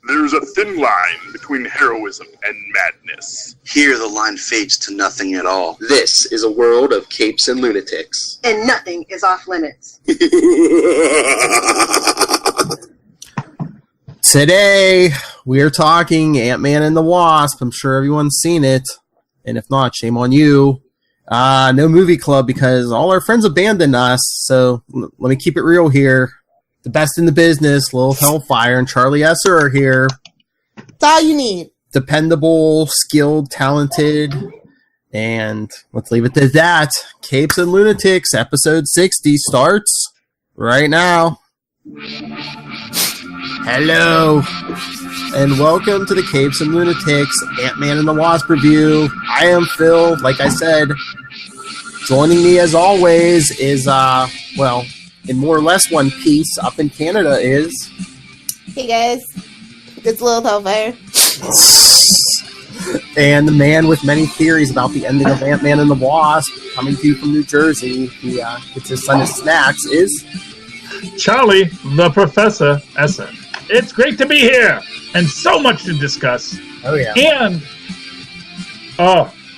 There's a thin line between heroism and madness. Here the line fades to nothing at all. This is a world of capes and lunatics. And nothing is off limits. Today, we are talking Ant-Man and the Wasp. I'm sure everyone's seen it. And if not, shame on you. No movie club because all our friends abandoned us. So let me keep it real here. The best in the business, Lil Hellfire and Charlie Esser are here. That's all you need. Dependable, skilled, talented, and let's leave it at that. Capes and Lunatics, episode 60 starts right now. Hello, and welcome to the Capes and Lunatics Ant-Man and the Wasp review. I am Phil, like I said. Joining me as always is, in more or less one piece up in Canada is... Hey guys, it's Lil Hellfire. And the man with many theories about the ending of Ant-Man and the Wasp, coming to you from New Jersey, he gets his son his snacks, is... Charlie, the Professor Esser. It's great to be here, and so much to discuss. Oh, yeah. And,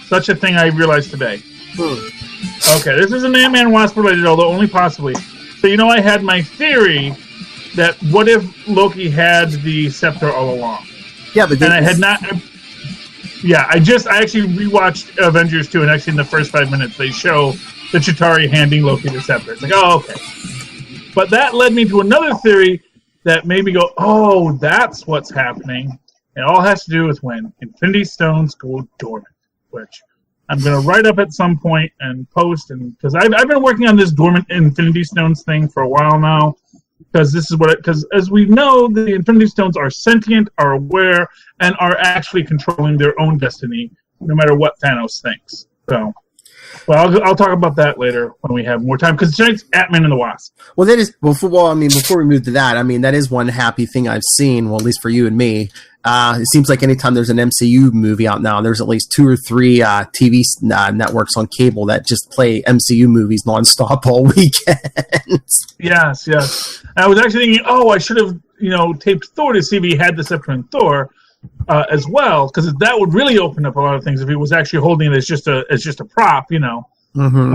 such a thing I realized today. Okay, this is an Ant-Man Wasp related, although only possibly. So, I had my theory that what if Loki had the scepter all along? Yeah, but... And I had not... Yeah, I actually rewatched Avengers 2, and actually in the first 5 minutes, they show the Chitauri handing Loki the scepter. It's like, oh, okay. But that led me to another theory that made me go, oh, that's what's happening. It all has to do with when Infinity Stones go dormant, which I'm going to write up at some point and post, and because I've been working on this dormant Infinity Stones thing for a while now, because as we know, the Infinity Stones are sentient, are aware, and are actually controlling their own destiny, no matter what Thanos thinks. So, well, I'll talk about that later when we have more time, because tonight's Ant-Man and the Wasp. Well, that is before we move to that, that is one happy thing I've seen. Well, at least for you and me. It seems like anytime there's an MCU movie out now, there's at least 2 or 3 TV networks on cable that just play MCU movies nonstop all weekend. Yes. I was actually thinking, I should have, taped Thor to see if he had the scepter in Thor as well, because that would really open up a lot of things if he was actually holding it as just a prop, Mm-hmm.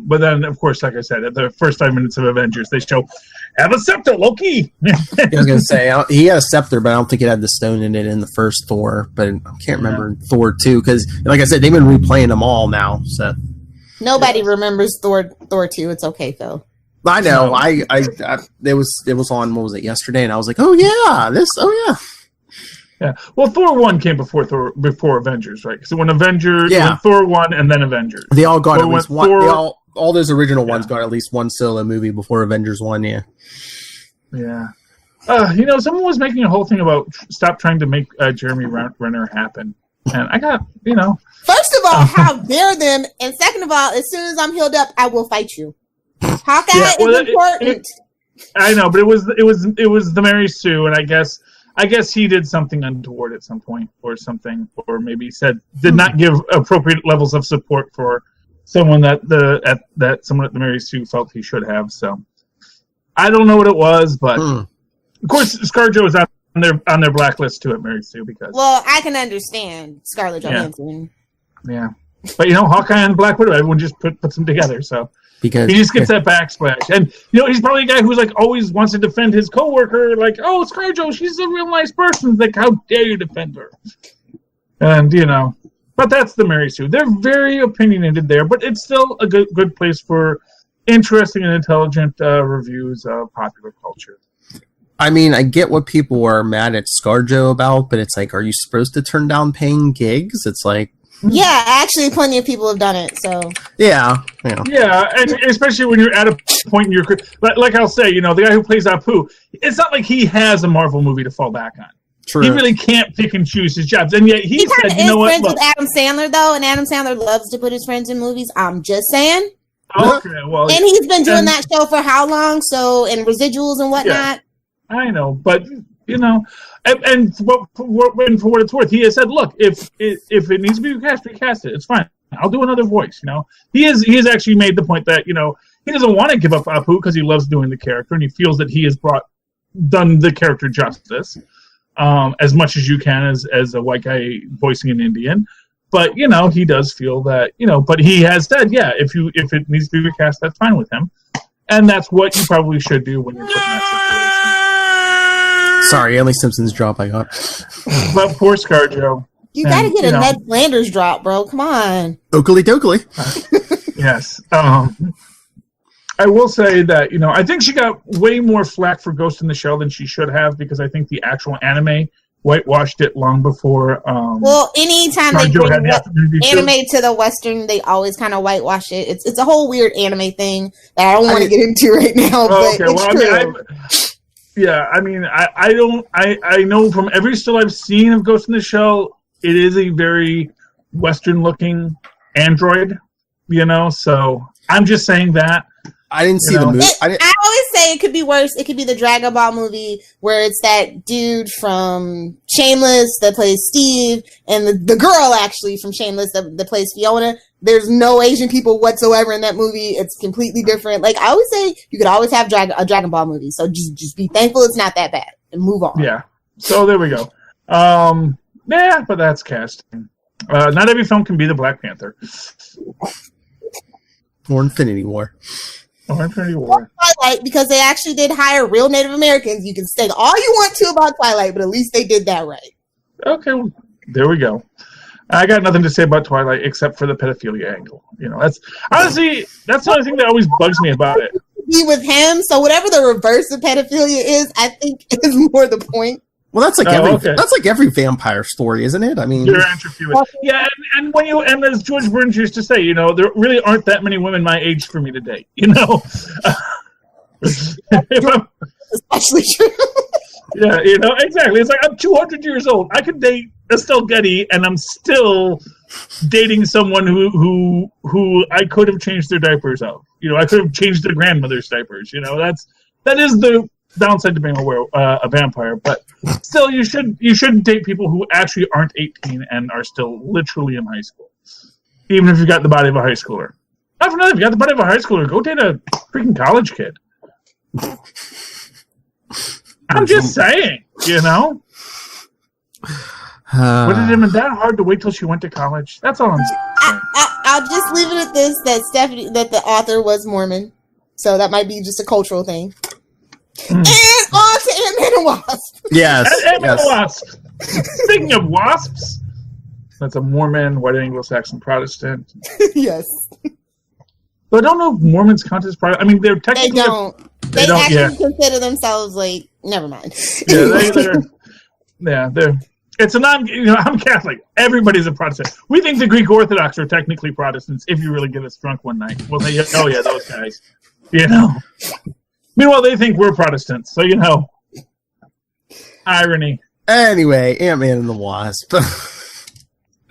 But then, of course, like I said, at the first 5 minutes of Avengers, they show, have a scepter, Loki! I was going to say, he had a scepter, but I don't think it had the stone in it in the first Thor, but I can't remember Thor 2, because, like I said, they've been replaying them all now, so... Nobody remembers Thor 2, it's okay, Phil. I know, it was on, what was it, yesterday, and I was like, yeah. Yeah, well, Thor 1 came before Avengers, right? So when Thor 1 and then Avengers. They all got at least one. All those original ones got at least one solo movie before Avengers 1, yeah. Yeah. Someone was making a whole thing about stop trying to make Jeremy Renner happen. And I got, First of all, how dare them? And second of all, as soon as I'm healed up, I will fight you. Hawkeye is important. I know, but it was the Mary Sue, and I guess he did something untoward at some point or something, or maybe did not give appropriate levels of support for someone that someone at the Mary Sue felt he should have. So I don't know what it was, but of course ScarJo is on their blacklist too at Mary Sue because. Well, I can understand Scarlett Johansson. Yeah, but Hawkeye and Black Widow, everyone just puts them together. So. Because he just gets that backsplash. And, he's probably a guy who's, always wants to defend his coworker. Like, oh, ScarJo, she's a real nice person. It's like, how dare you defend her? And, but that's the Mary Sue. They're very opinionated there, but it's still a good place for interesting and intelligent reviews of popular culture. I get what people are mad at ScarJo about, but it's like, are you supposed to turn down paying gigs? It's like, yeah, actually, plenty of people have done it. So yeah, and especially when you're at a point in your career, like I'll say, the guy who plays Apu, it's not like he has a Marvel movie to fall back on. True. He really can't pick and choose his jobs, and yet he said, "You know what?" He's friends with Adam Sandler, though, and Adam Sandler loves to put his friends in movies. I'm just saying. Okay, well, and he's been doing that show for how long? So, and residuals and whatnot. Yeah, I know, but And for what it's worth, he has said, "Look, if it needs to be recast it. It's fine. I'll do another voice." He has actually made the point that he doesn't want to give up Apu because he loves doing the character and he feels that he has brought done the character justice as much as you can as a white guy voicing an Indian. But, he does feel that, but he has said, if it needs to be recast, that's fine with him. And that's what you probably should do when you're put in that situation. Sorry, Emily Simpson's drop I got. But poor ScarJo. You gotta get a Ned Flanders drop, bro. Come on. Oakley dokley. Yes. I will say that, I think she got way more flack for Ghost in the Shell than she should have, because I think the actual anime whitewashed it long before. Well, anytime they bring anime to the Western, they always kind of whitewash it. It's a whole weird anime thing that I don't want to get into right now. But it's true. I know from every still I've seen of Ghost in the Shell, it is a very Western-looking android. So I'm just saying that. I didn't see the movie. I always say it could be worse. It could be the Dragon Ball movie where it's that dude from Shameless that plays Steve, and the girl actually from Shameless that plays Fiona. There's no Asian people whatsoever in that movie. It's completely different. Like I always say, you could always have a Dragon Ball movie. So just be thankful it's not that bad and move on. Yeah. So there we go. But that's casting. Not every film can be the Black Panther. Or Infinity War. Or Twilight, because they actually did hire real Native Americans. You can say all you want to about Twilight, but at least they did that right. Okay, well, there we go. I got nothing to say about Twilight except for the pedophilia angle. That's honestly that's the only thing that always bugs me about it. Be with him, so whatever the reverse of pedophilia is, I think is more the point. Well, that's like every vampire story, isn't it? I mean, you're yeah, and and as George Burns used to say, there really aren't that many women my age for me to date. Especially true. Yeah, exactly. It's like I'm 200 years old. I could date Estelle Getty, and I'm still dating someone who I could have changed their diapers of. I could have changed their grandmother's diapers. That is the downside to being a vampire, but still, you should date people who actually aren't 18 and are still literally in high school, even if you've got the body of a high schooler. Not for nothing, if you got the body of a high schooler, go date a freaking college kid. I'm just saying, Would it have been that hard to wait till she went to college? That's all I'm saying. I'll just leave it at this: that the author was Mormon, so that might be just a cultural thing. And on to Ant-Man and Wasp. Yes. Ant-Man and Wasp. Speaking of wasps, that's a Mormon, white Anglo-Saxon Protestant. Yes. But I don't know if Mormons count as Protestant. I mean, they're technically... They don't actually consider themselves, like... Never mind. They're... It's a I'm Catholic. Everybody's a Protestant. We think the Greek Orthodox are technically Protestants if you really get us drunk one night. We'll say, oh yeah, those guys. Meanwhile, they think we're Protestants, so irony. Anyway, Ant-Man and the Wasp.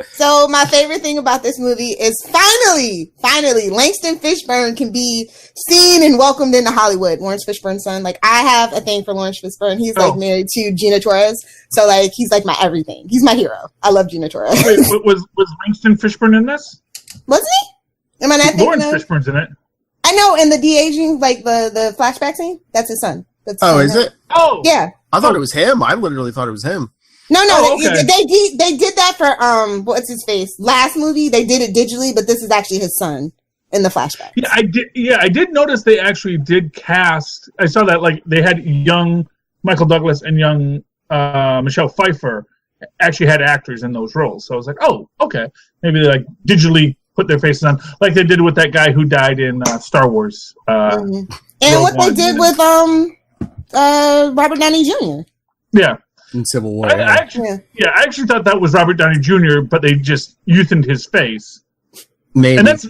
So my favorite thing about this movie is finally, Langston Fishburne can be seen and welcomed into Hollywood. Lawrence Fishburne's son. Like, I have a thing for Lawrence Fishburne. He's like married to Gina Torres, so like he's like my everything. He's my hero. I love Gina Torres. Wait, was Langston Fishburne in this? Wasn't he? Am I not thinking Lawrence Fishburne's in it. I know, in the de-aging, like the flashback scene, that's his son. Is it? Oh, yeah. I thought it was him. I literally thought it was him. No, they did that for what's his face? Last movie they did it digitally, but this is actually his son in the flashback. Yeah, I did notice they actually did cast. I saw that like they had young Michael Douglas and young Michelle Pfeiffer actually had actors in those roles. So I was like, oh, okay, maybe they like digitally put their faces on, like they did with that guy who died in Star Wars. And what they did with Robert Downey Jr. Yeah. In Civil War. I actually thought that was Robert Downey Jr., but they just youthened his face. Maybe. And that's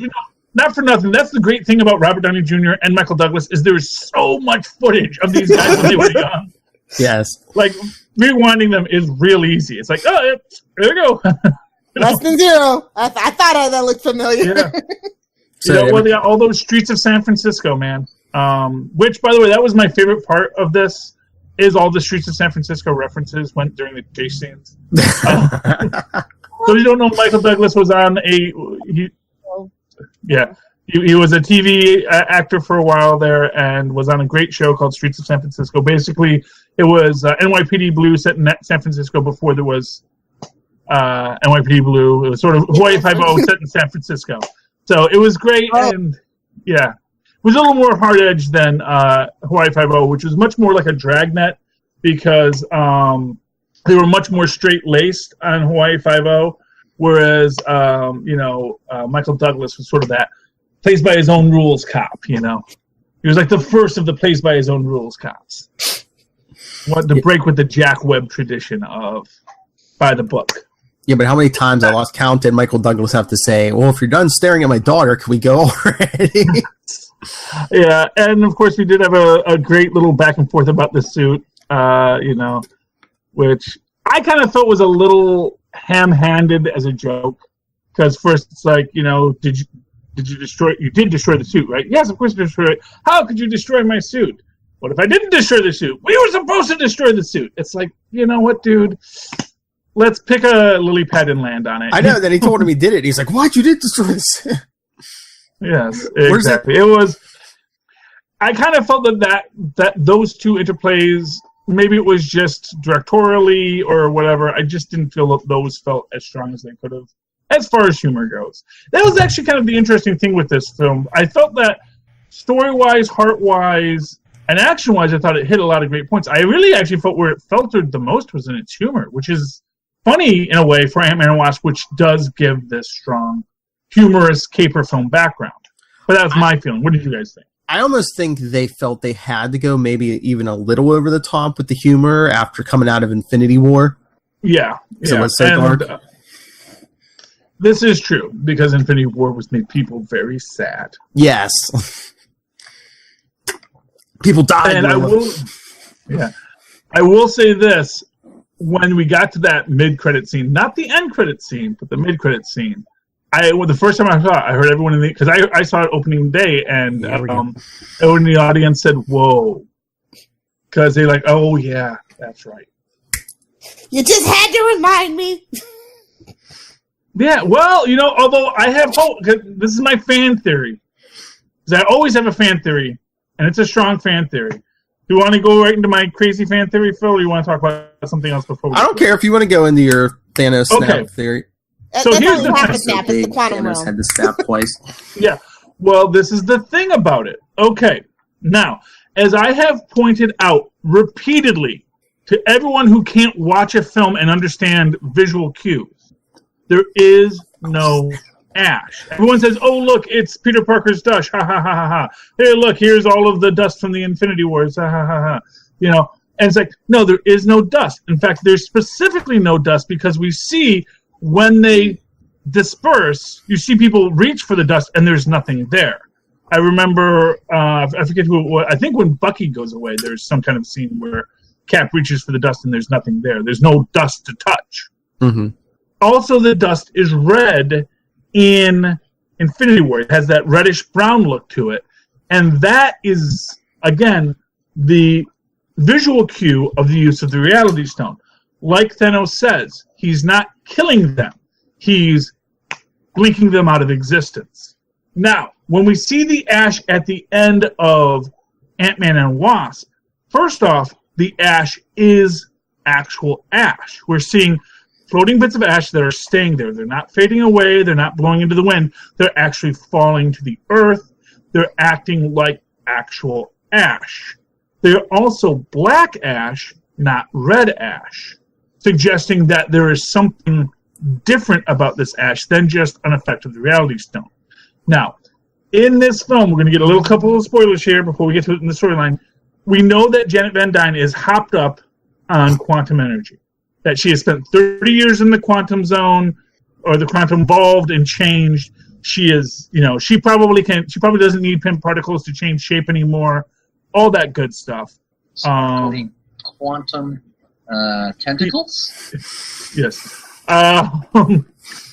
not for nothing. That's the great thing about Robert Downey Jr. and Michael Douglas is there's so much footage of these guys when they were young. Yes. Like rewinding them is real easy. It's like, oh, there we go. Less than zero. I thought that looked familiar. Yeah. All those streets of San Francisco, man. Which, by the way, that was my favorite part of this. Is all the streets of San Francisco references went during the chase scenes. So you don't know Michael Douglas was on He was a TV actor for a while there and was on a great show called Streets of San Francisco. Basically, it was NYPD Blue set in San Francisco before there was NYPD Blue. It was sort of Hawaii Five-0 set in San Francisco. So it was great, and yeah. It was a little more hard-edged than Hawaii Five-0, which was much more like a dragnet because they were much more straight-laced on Hawaii Five-0, whereas, Michael Douglas was sort of that plays by his own rules cop, He was like the first of the plays by his own rules cops. Wanted to break with the Jack Webb tradition of by the book. Yeah, but how many times I lost count did Michael Douglas have to say, well, if you're done staring at my daughter, can we go already? Yeah, and of course we did have a great little back and forth about the suit, which I kind of thought was a little ham-handed as a joke. Because first it's like, did you destroy? You did destroy the suit, right? Yes, of course you destroyed it. How could you destroy my suit? What if I didn't destroy the suit? We were supposed to destroy the suit. It's like, you know what, dude? Let's pick a lily pad and land on it. I know. Then he told him he did it. He's like, what? You did destroy the suit? Yes, exactly. It was. I kind of felt that those two interplays. Maybe it was just directorially or whatever. I just didn't feel that those felt as strong as they could have. As far as humor goes, that was actually kind of the interesting thing with this film. I felt that story-wise, heart-wise, and action-wise, I thought it hit a lot of great points. I really actually felt where it faltered the most was in its humor, which is funny in a way for Ant-Man and Wasp, which does give this strong, humorous caper film background. But that was my feeling. What did you guys think? I almost think they felt they had to go maybe even a little over the top with the humor after coming out of Infinity War. Yeah. So it was so dark. This is true, because Infinity War made people very sad. Yes. People died. And I will say this. When we got to that mid-credit scene, not the end credit scene, but the mid-credit scene, the first time I saw it, I heard everyone because I saw it opening day, and everyone in the audience said, whoa. Because they're like, oh, yeah, that's right. You just had to remind me. Yeah, well, although I have hope, cause this is my fan theory. Because I always have a fan theory, and it's a strong fan theory. Do you want to go right into my crazy fan theory, Phil, or you want to talk about something else before we I don't care if you want to go into your Thanos snap theory. So here's the half a snap. It's the quantum Thanos realm. had to snap twice. Yeah, well, this is the thing about it. Okay, now, as I have pointed out repeatedly to everyone who can't watch a film and understand visual cues, there is no ash. Everyone says, oh, look, it's Peter Parker's dust. Ha, ha, ha, ha, ha. Hey, look, here's all of the dust from the Infinity Wars. Ha, ha, ha, ha. And it's like, no, there is no dust. In fact, there's specifically no dust because we see when they disperse, you see people reach for the dust and there's nothing there. I remember, I forget who it was. I think when Bucky goes away, there's some kind of scene where Cap reaches for the dust and there's nothing there. There's no dust to touch. Mm-hmm. Also, the dust is red in Infinity War. It has that reddish-brown look to it. And that is, again, the visual cue of the use of the Reality Stone. Like Thanos says, he's not killing them. He's blinking them out of existence. Now, when we see the ash at the end of Ant-Man and Wasp, first off, the ash is actual ash. We're seeing floating bits of ash that are staying there. They're not fading away. They're not blowing into the wind. They're actually falling to the earth. They're acting like actual ash. They're also black ash, not red ash, suggesting that there is something different about this ash than just an effect of the Reality Stone. Now, in this film, we're going to get a little couple of spoilers here before we get to it in the storyline. We know that Janet Van Dyne is hopped up on quantum energy. That she has spent 30 years in the quantum zone, or the quantum evolved and changed. She is, she probably doesn't need pin particles to change shape anymore. All that good stuff. Quantum tentacles? Yes.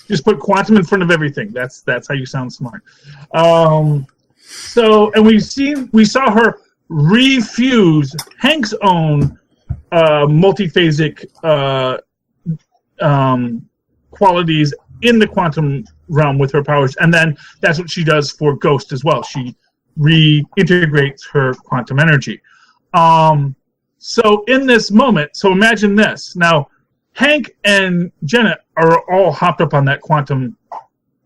Just put quantum in front of everything. That's how you sound smart. And we saw her refuse Hank's own multiphasic qualities in the quantum realm with her powers, and then that's what she does for Ghost as well. She reintegrates her quantum energy. So in this moment, so imagine this. Now, Hank and Janet are all hopped up on that quantum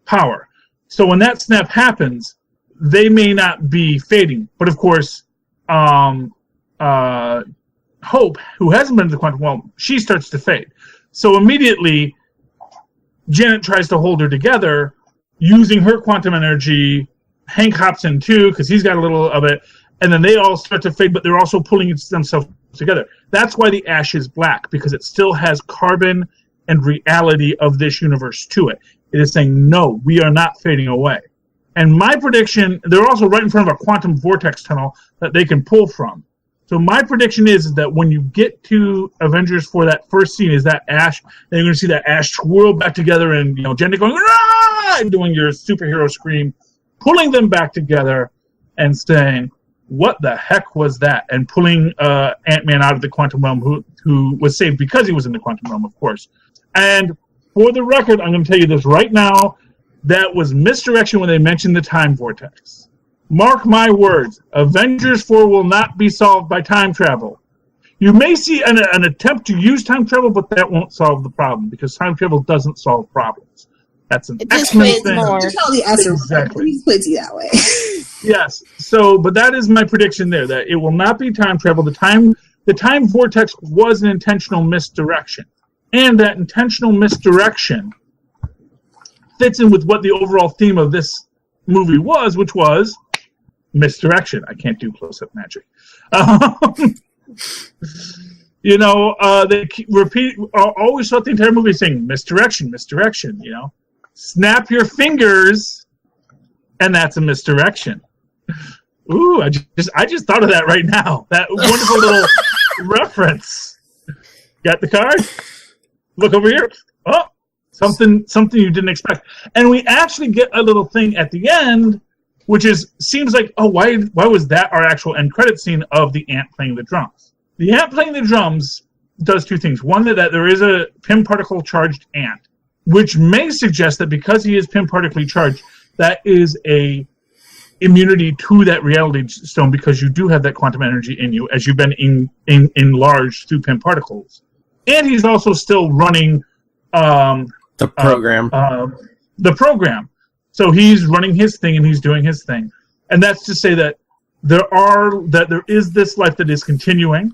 power. So when that snap happens, they may not be fading. But of course, Hope, who hasn't been to the quantum realm, she starts to fade. So immediately, Janet tries to hold her together using her quantum energy. Hank hops in too because he's got a little of it. And then they all start to fade, but they're also pulling themselves together. That's why the ash is black, because it still has carbon and reality of this universe to it. It is saying, no, we are not fading away. And my prediction, they're also right in front of a quantum vortex tunnel that they can pull from. So my prediction is that when you get to Avengers 4, that first scene is that ash, and you're going to see that ash swirl back together, and Janet going, "Ah!" and doing your superhero scream, pulling them back together and saying, what the heck was that? And pulling Ant-Man out of the quantum realm, who was saved because he was in the quantum realm, of course. And for the record, I'm going to tell you this right now, that was misdirection when they mentioned the time vortex. Mark my words, Avengers 4 will not be solved by time travel. You may see an attempt to use time travel, but that won't solve the problem, because time travel doesn't solve problems. That's an excellent thing. More. Exactly. He puts you that way. Yes. So, but that is my prediction there, that it will not be time travel. The time vortex was an intentional misdirection. And that intentional misdirection fits in with what the overall theme of this movie was, which was misdirection. I can't do close-up magic. They repeat, always throughout the entire movie saying misdirection, misdirection, Snap your fingers, and that's a misdirection. Ooh, I just thought of that right now. That wonderful little reference. Got the card? Look over here. Oh, something you didn't expect. And we actually get a little thing at the end, which seems like, oh, why was that our actual end credit scene of the ant playing the drums? The ant playing the drums does two things. One, that there is a Pym particle charged ant, which may suggest that because he is Pym partically charged, that is a immunity to that reality stone, because you do have that quantum energy in you as you've been enlarged through Pym particles. And he's also still running the program. The program. So he's running his thing and he's doing his thing. And that's to say that there is this life that is continuing,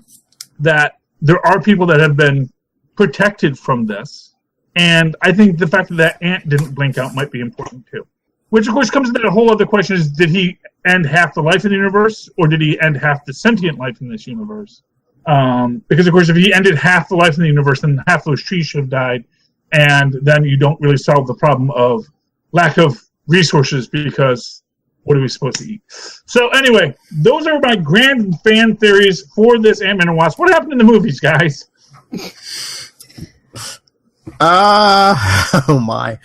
that there are people that have been protected from this. And I think the fact that ant didn't blink out might be important too. Which, of course, comes into a whole other question: is did he end half the life in the universe, or did he end half the sentient life in this universe? Because, of course, if he ended half the life in the universe, then half those trees should have died, and then you don't really solve the problem of lack of resources, because what are we supposed to eat? So, anyway, those are my grand fan theories for this Ant-Man and Wasp. What happened in the movies, guys? Oh my.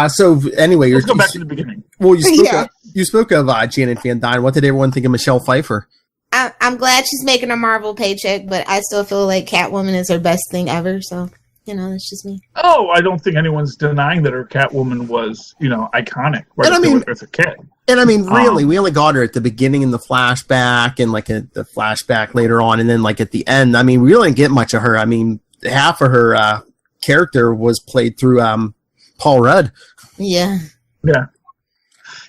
So anyway, let's go back to the beginning. Well, you spoke of Janet Van Dyne. What did everyone think of Michelle Pfeiffer? I'm glad she's making a Marvel paycheck, but I still feel like Catwoman is her best thing ever. So that's just me. Oh, I don't think anyone's denying that her Catwoman was, iconic. Right, as a kid. And I mean, really, we only got her at the beginning in the flashback, and like at the flashback later on, and then like at the end. I mean, we really didn't get much of her. I mean, half of her character was played through Paul Rudd. Yeah.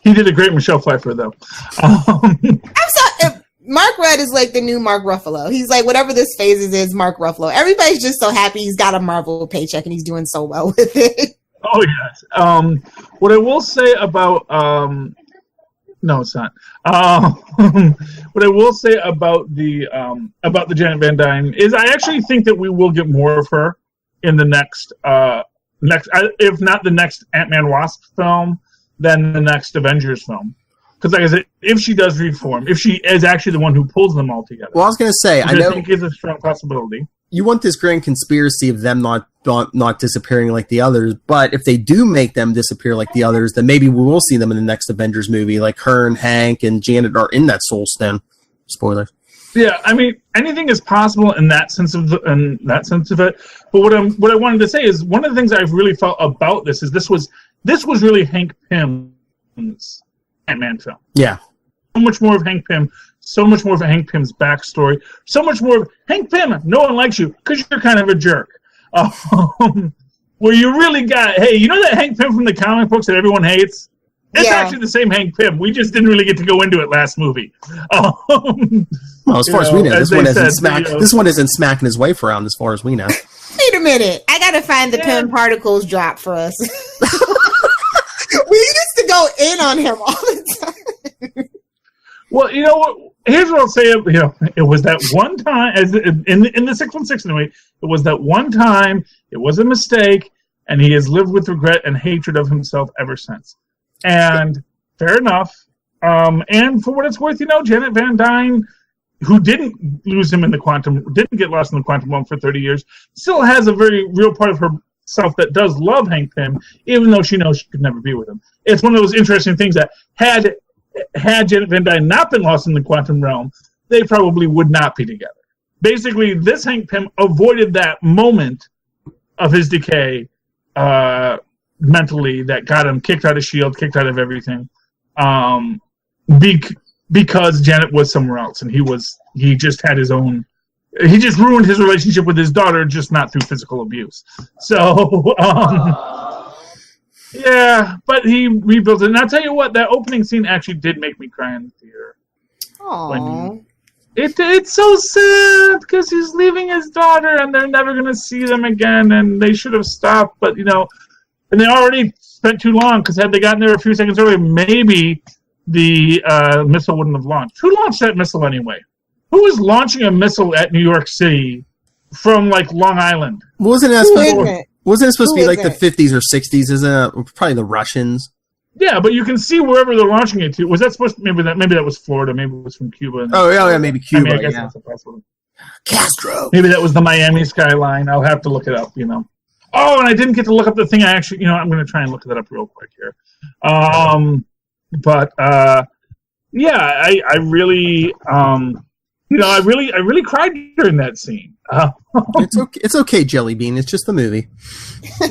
He did a great Michelle Pfeiffer, though. I'm sorry. Mark Rudd is like the new Mark Ruffalo. He's like whatever this phase is Mark Ruffalo. Everybody's just so happy he's got a Marvel paycheck and he's doing so well with it. Oh yes. What I will say about no, it's not. What I will say about the Janet Van Dyne is I actually think that we will get more of her in the next if not the next Ant-Man Wasp film, then the next Avengers film. Because like I said, if she does reform, if she is actually the one who pulls them all together. Well, I was going to say, I think is a strong possibility. You want this grand conspiracy of them not disappearing like the others, but if they do make them disappear like the others, then maybe we will see them in the next Avengers movie. Like her and Hank and Janet are in that Soul Stone. Spoilers. Yeah, I mean, anything is possible in that sense of it. But what I wanted to say is one of the things I've really felt about this is this was This was really Hank Pym's Ant-Man film. Yeah. So much more of Hank Pym, so much more of Hank Pym's backstory, so much more of Hank Pym, no one likes you because you're kind of a jerk. Where you really got, hey, you know that Hank Pym from the comic books that everyone hates? It's actually the same Hank Pym. We just didn't really get to go into it last movie. Well, as far as we know, this one isn't smacking his wife around as far as we know. Wait a minute. I got to find the Pym particles drop for us. We used to go in on him all the time. Well, you know what? Here's what I'll say. You know, it was that one time, as in the 616 anyway, it was that one time, it was a mistake, and he has lived with regret and hatred of himself ever since. And fair enough. And for what it's worth, you know, Janet Van Dyne, who didn't lose him in the quantum, didn't get lost in the quantum realm for 30 years, still has a very real part of herself that does love Hank Pym, even though she knows she could never be with him. It's one of those interesting things that had Janet Van Dyne not been lost in the quantum realm, they probably would not be together. Basically, this Hank Pym avoided that moment of his decay mentally that got him kicked out of S.H.I.E.L.D., kicked out of everything, because Janet was somewhere else, and he just had his own. He just ruined his relationship with his daughter, just not through physical abuse. So, yeah, but he rebuilt it. And I'll tell you what, that opening scene actually did make me cry in the theater. Aww. It's so sad because he's leaving his daughter and they're never going to see them again, and they should have stopped, but, you know, and they already spent too long because had they gotten there a few seconds earlier, maybe the missile wouldn't have launched. Who launched that missile anyway? Who was launching a missile at New York City from, like, Long Island? Wasn't it supposed to be like the 50s or 60s? Isn't it probably the Russians? Yeah, but you can see wherever they're launching it to. Was that supposed to, maybe that was Florida, maybe it was from Cuba. Oh, yeah, maybe Cuba. I guess that's a possibility. Castro. Maybe that was the Miami skyline. I'll have to look it up, you know. Oh, and I didn't get to look up the thing I actually, you know, I'm going to try and look that up real quick here. Yeah, I really, you know, I really cried during that scene. It's okay, Jelly Bean. It's just a movie.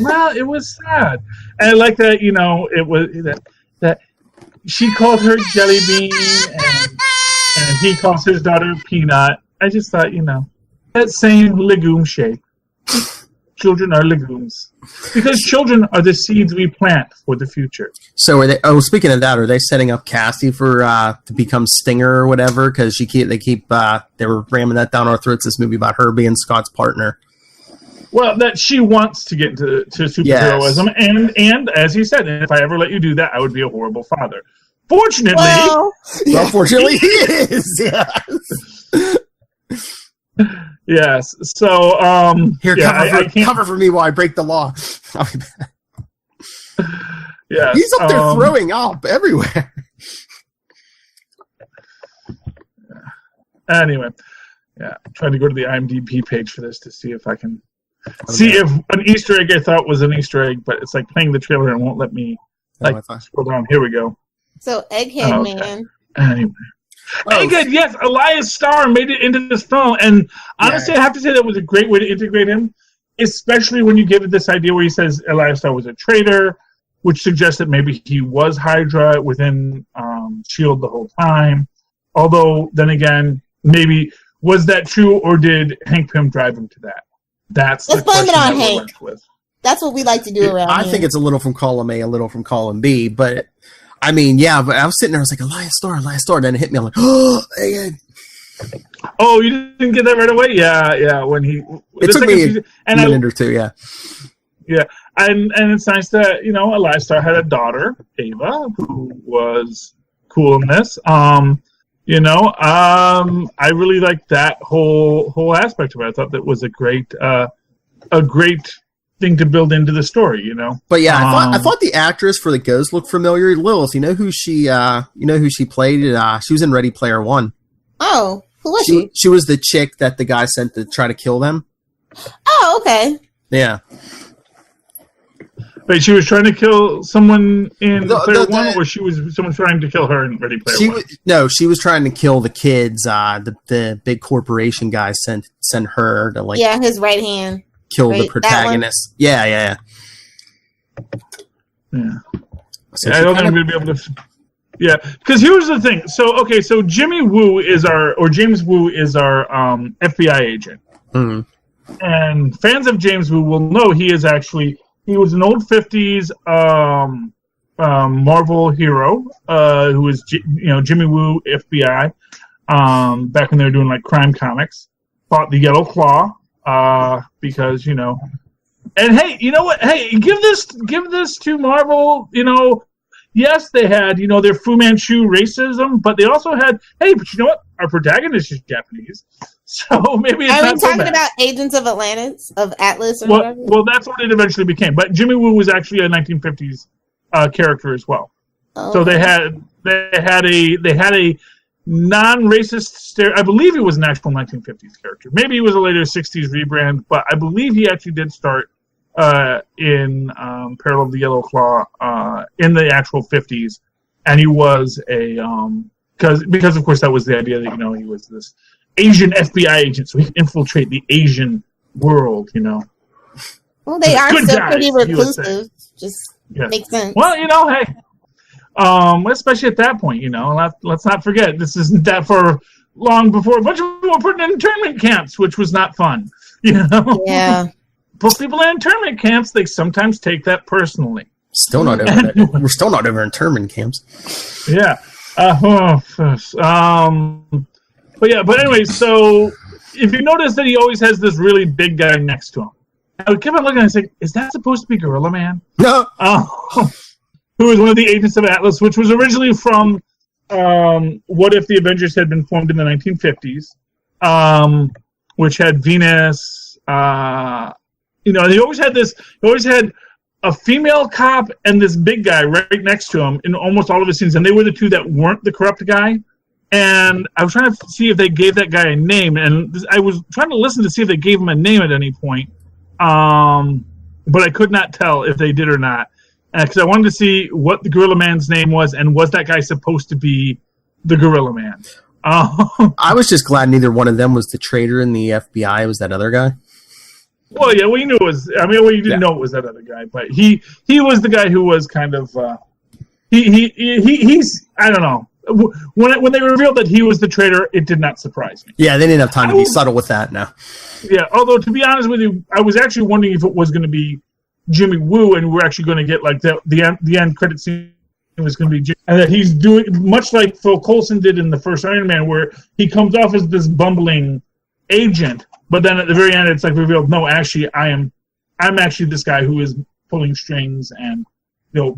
Well, it was sad, and I like that. You know, it was that she called her Jelly Bean, and he calls his daughter Peanut. I just thought, you know, that same legume shape. Children are legumes because children are the seeds we plant for the future. So are they? Oh, speaking of that, are they setting up Cassie for to become Stinger or whatever? Because they were ramming that down our throats. This movie about her being Scott's partner. Well, that she wants to get into superheroism, and as he said, if I ever let you do that, I would be a horrible father. Fortunately, fortunately, he is. Yes. Yes. So, here, cover for me while I break the law. Yeah, he's up there throwing up everywhere. Anyway, yeah, I'm trying to go to the IMDb page for this to see if I can see if an Easter egg I thought was an Easter egg, but it's like playing the trailer and won't let me scroll down. Here we go. So, Egghead Man. Anyway. Egghead, yes, Elias Starr made it into this film, and honestly, I have to say that was a great way to integrate him, especially when you give it this idea where he says Elias Starr was a traitor, which suggests that maybe he was Hydra within S.H.I.E.L.D. the whole time. Although, then again, maybe was that true, or did Hank Pym drive him to that? Let's blame it on Hank. That's what we like to do around here. I think it's a little from column A, a little from column B, but I mean, yeah, but I was sitting there, I was like, Elias Starr, and then it hit me, I'm like, oh, Egghead. Oh, you didn't get that right away? Yeah, when he... It took me a minute or two, yeah. Yeah, and it's nice that, you know, Elias Starr had a daughter, Ava, who was cool in this. You know, I really liked that whole aspect of it. I thought that was a great thing to build into the story, you know. But yeah, I thought the actress for the ghost looked familiar. Lilith, you know who she played? She was in Ready Player One. Oh, who was she? She was the chick that the guy sent to try to kill them. Oh, okay. Yeah. Wait, she was trying to kill someone in Player One, or someone trying to kill her in Ready Player One? No, she was trying to kill the kids. The big corporation guy sent her to his right hand. Kill the protagonist. Yeah. Yeah. So I don't think I'm going to be able to. Yeah, because here's the thing. So Jimmy Woo is James Woo is our FBI agent. Mm-hmm. And fans of James Woo will know he was an old 50s Marvel hero who was Jimmy Woo FBI back when they were doing like crime comics. Fought the Yellow Claw because and hey, you know what? Hey, give this to Marvel. Yes, they had their Fu Manchu racism, but they also had but you know what? Our protagonist is Japanese, so maybe it's Are we not so talking bad. about Agents of Atlas or whatever? Well, that's what it eventually became. But Jimmy Woo was actually a 1950s character as well. Oh, So they had a non-racist. I believe he was an actual 1950s character. Maybe he was a later 60s rebrand, but I believe he actually did start in Peril of the Yellow Claw in the actual 50s, and he was a because of course that was the idea that he was this Asian FBI agent, so he could infiltrate the Asian world. Well, they are Good still guys, pretty reclusive. USA. Just Yes. makes sense. Well, hey, especially at that point, let's not forget this isn't that for long before a bunch of people were put in internment camps, which was not fun. Yeah. Put people in internment camps, they sometimes take that personally. Still not over that. We're still not over internment camps. Yeah. But anyway, so if you notice that he always has this really big guy next to him, I would keep on looking and say, is that supposed to be Gorilla Man? No. Who was one of the agents of Atlas, which was originally from What If the Avengers had been formed in the 1950s, which had Venus. They always had a female cop and this big guy right next to him in almost all of his scenes, and they were the two that weren't the corrupt guy. And I was trying to see if they gave that guy a name, and I was trying to listen to see if they gave him a name at any point, but I could not tell if they did or not, because I wanted to see what the Gorilla Man's name was, and was that guy supposed to be the Gorilla Man? I was just glad neither one of them was the traitor in the FBI. It was that other guy. Well, yeah, you knew it was. You didn't know it was that other guy, but he was the guy who was kind of. He's. I don't know. When they revealed that he was the traitor, it did not surprise me. Yeah, they didn't have time to be subtle with that now. Yeah, although to be honest with you, I was actually wondering if it was going to be Jimmy Woo, and we're actually going to get like the end credit scene was going to be Jimmy, and that he's doing much like Phil Coulson did in the first Iron Man, where he comes off as this bumbling agent. But then at the very end, it's like revealed, no, actually, I'm actually this guy who is pulling strings, and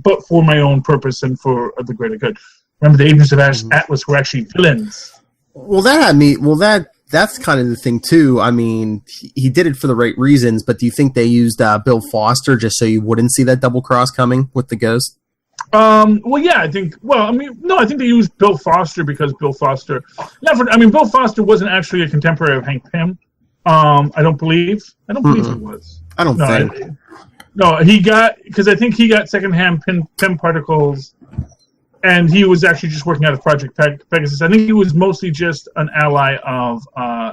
but for my own purpose and for the greater good. Remember, the agents of Atlas were actually villains. Well, that's kind of the thing too. I mean, he did it for the right reasons, but do you think they used Bill Foster just so you wouldn't see that double cross coming with the Ghost? Well, yeah, I think. Well, I mean, no, I think they used Bill Foster because Bill Foster. Bill Foster wasn't actually a contemporary of Hank Pym. I don't believe he was. I don't think. I think he got secondhand Pym particles, and he was actually just working out of Project Pegasus. I think he was mostly just an ally of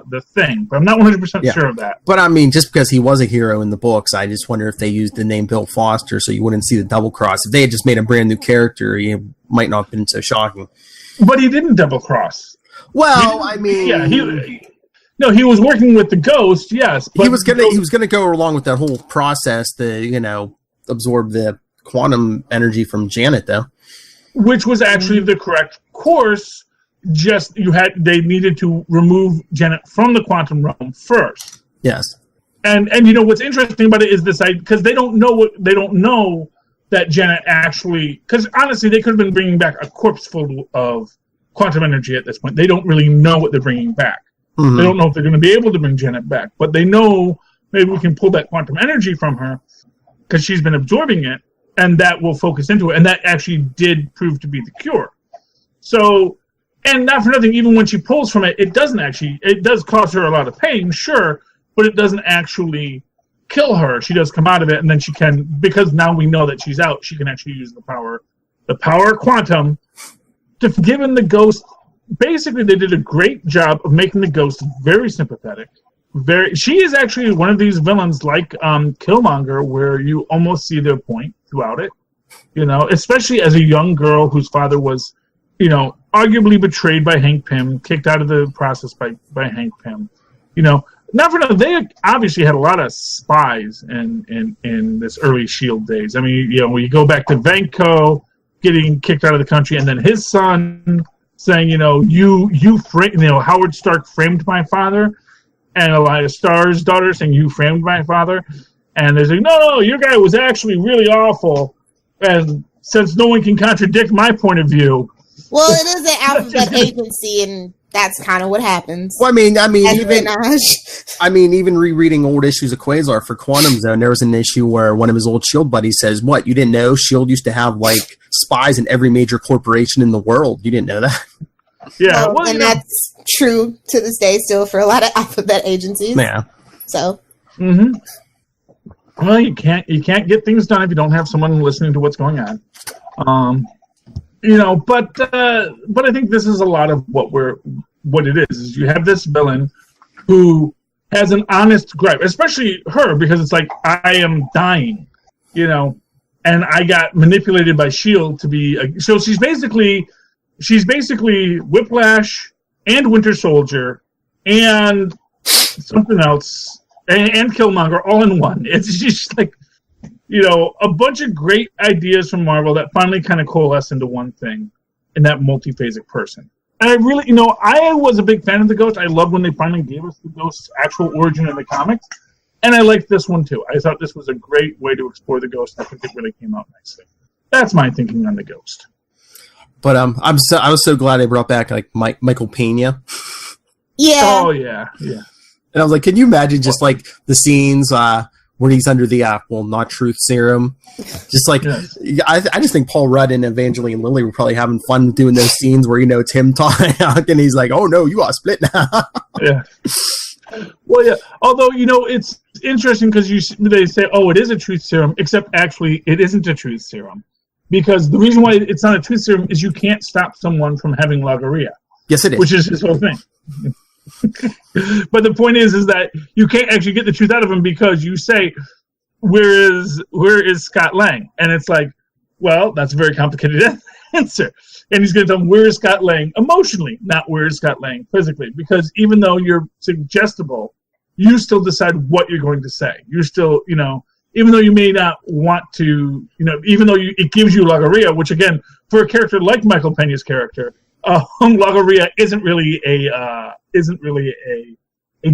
the Thing, but I'm not 100% sure of that. But I mean, just because he was a hero in the books, I just wonder if they used the name Bill Foster so you wouldn't see the double cross. If they had just made a brand new character, it might not have been so shocking. But he didn't double cross. Well, I mean, yeah, he was working with the Ghost, yes. But he was gonna go along with that whole process to absorb the quantum energy from Janet, though. Which was actually the correct course. Just they needed to remove Janet from the quantum realm first. Yes. And what's interesting about it is this, because they don't know that Janet actually, because honestly they could have been bringing back a corpse full of quantum energy at this point. They don't really know what they're bringing back. Mm-hmm. They don't know if they're going to be able to bring Janet back, but they know maybe we can pull that quantum energy from her because she's been absorbing it, and that will focus into it, and that actually did prove to be the cure. So, and not for nothing, even when she pulls from it, it does cause her a lot of pain, sure, but it doesn't actually kill her. She does come out of it, and then she can, because now we know that she's out, she can actually use the power of quantum to give in the Ghost. Basically, they did a great job of making the Ghost very sympathetic. She is actually one of these villains like Killmonger, where you almost see their point throughout it. You know, especially as a young girl whose father was, you know, arguably betrayed by Hank Pym, kicked out of the process by Hank Pym. You know, not for nothing, they obviously had a lot of spies in this early S.H.I.E.L.D. days. I mean, you know, when you go back to Vanko getting kicked out of the country, and then his son saying, you know, Howard Stark framed my father, and Elias Starr's daughter saying, you framed my father, and they're saying, no, your guy was actually really awful, and since no one can contradict my point of view. Well, it is an alphabet agency, and that's kind of what happens. Well, even rereading old issues of Quasar for Quantum Zone, there was an issue where one of his old S.H.I.E.L.D. buddies says, "What, you didn't know S.H.I.E.L.D. used to have like spies in every major corporation in the world? You didn't know that?" Yeah, and that's true to this day still for a lot of alphabet agencies. Yeah. So. Mm-hmm. Well, you can't get things done if you don't have someone listening to what's going on. You know, but I think this is a lot of what it is you have this villain who has an honest gripe, especially her, because it's like, I am dying, you know, and I got manipulated by S.H.I.E.L.D. to be so she's basically Whiplash and Winter Soldier and something else and Killmonger all in one. It's just like, you know, a bunch of great ideas from Marvel that finally kind of coalesce into one thing in that multiphasic person. And I really, you know, I was a big fan of the Ghost. I loved when they finally gave us the Ghost's actual origin in the comics. And I liked this one too. I thought this was a great way to explore the Ghost. I think it really came out nicely. That's my thinking on the Ghost. But I was so glad they brought back like Michael Pena. Yeah. Oh yeah. And I was like, can you imagine just like the scenes when he's under the not truth serum? Just like, yes. I just think Paul Rudd and Evangeline Lilly were probably having fun doing those scenes where, you know, Tim talking and he's like, oh no, you are split now. Yeah. Well, yeah. Although, you know, it's interesting because they say, oh, it is a truth serum, except actually it isn't a truth serum. Because the reason why it's not a truth serum is you can't stop someone from having logorrhea. Yes, it is. Which is his whole thing. But the point is that you can't actually get the truth out of him because you say, where is Scott Lang? And it's like, well, that's a very complicated answer. And he's going to tell him, where is Scott Lang emotionally, not where is Scott Lang physically. Because even though you're suggestible, you still decide what you're going to say. You're still, you know, even though you may not want to, you know, even though it gives you logorrhea, which again, for a character like Michael Pena's character, logorrhea isn't really a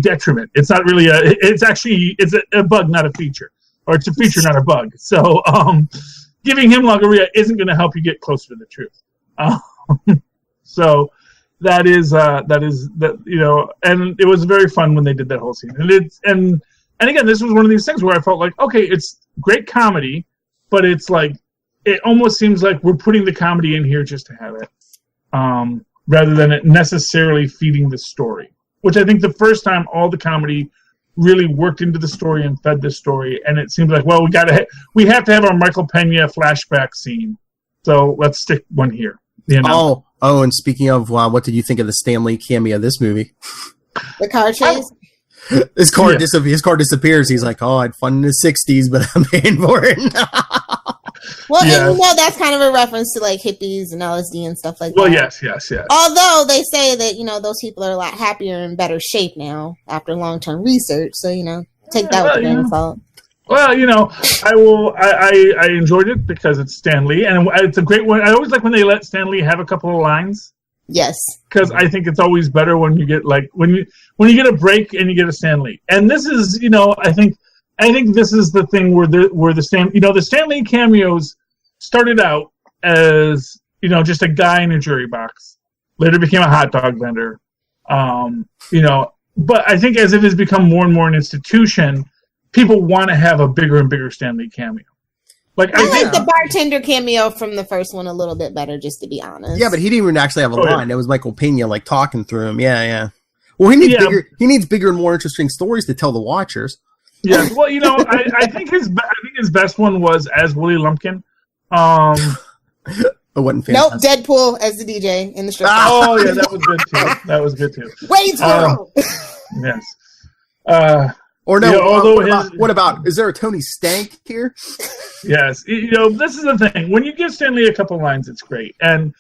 detriment. It's not really it's a bug, not a feature, or it's a feature, not a bug. So giving him logorrhea isn't going to help you get closer to the truth. So that is you know, and it was very fun when they did that whole scene. And again, this was one of these things where I felt like, okay, it's great comedy, but it's like, it almost seems like we're putting the comedy in here just to have it, rather than it necessarily feeding the story. Which I think the first time all the comedy really worked into the story and fed the story, and it seems like, well, we have to have our Michael Pena flashback scene, so let's stick one here. You know? Oh, and speaking of, what did you think of the Stan Lee cameo of this movie? The car chase? His car disappears. He's like, oh, I had fun in the 60s, but I'm paying for it. Well, and you know, that's kind of a reference to like hippies and LSD and stuff like that. Well, yes. Although they say that, you know, those people are a lot happier and better shape now after long-term research. So, you know, take that with a grain of salt. Well, you know, I enjoyed it because it's Stan Lee, and it's a great one. I always like when they let Stan Lee have a couple of lines. Yes, because I think it's always better when you get like when you get a break and you get a Stan Lee. And this is, you know, I think this is the thing where the Stan Lee cameos started out as, you know, just a guy in a jury box. Later became a hot dog vendor. You know, but I think as it has become more and more an institution, people want to have a bigger and bigger Stan Lee cameo. Like I like the bartender cameo from the first one a little bit better, just to be honest. Yeah, but he didn't even actually have a line. It was Michael Pena like talking through him. Yeah. Well, he needs bigger and more interesting stories to tell the watchers. Yeah. Well, you know, I think his best one was as Willie Lumpkin. It wasn't fantastic. Nope, Deadpool as the DJ in the strip. Oh yeah, that was good too. Wayne's World. Yes. Or no, you know, what about, is there a Tony Stank here? Yes. This is the thing. When you give Stanley a couple lines, it's great. And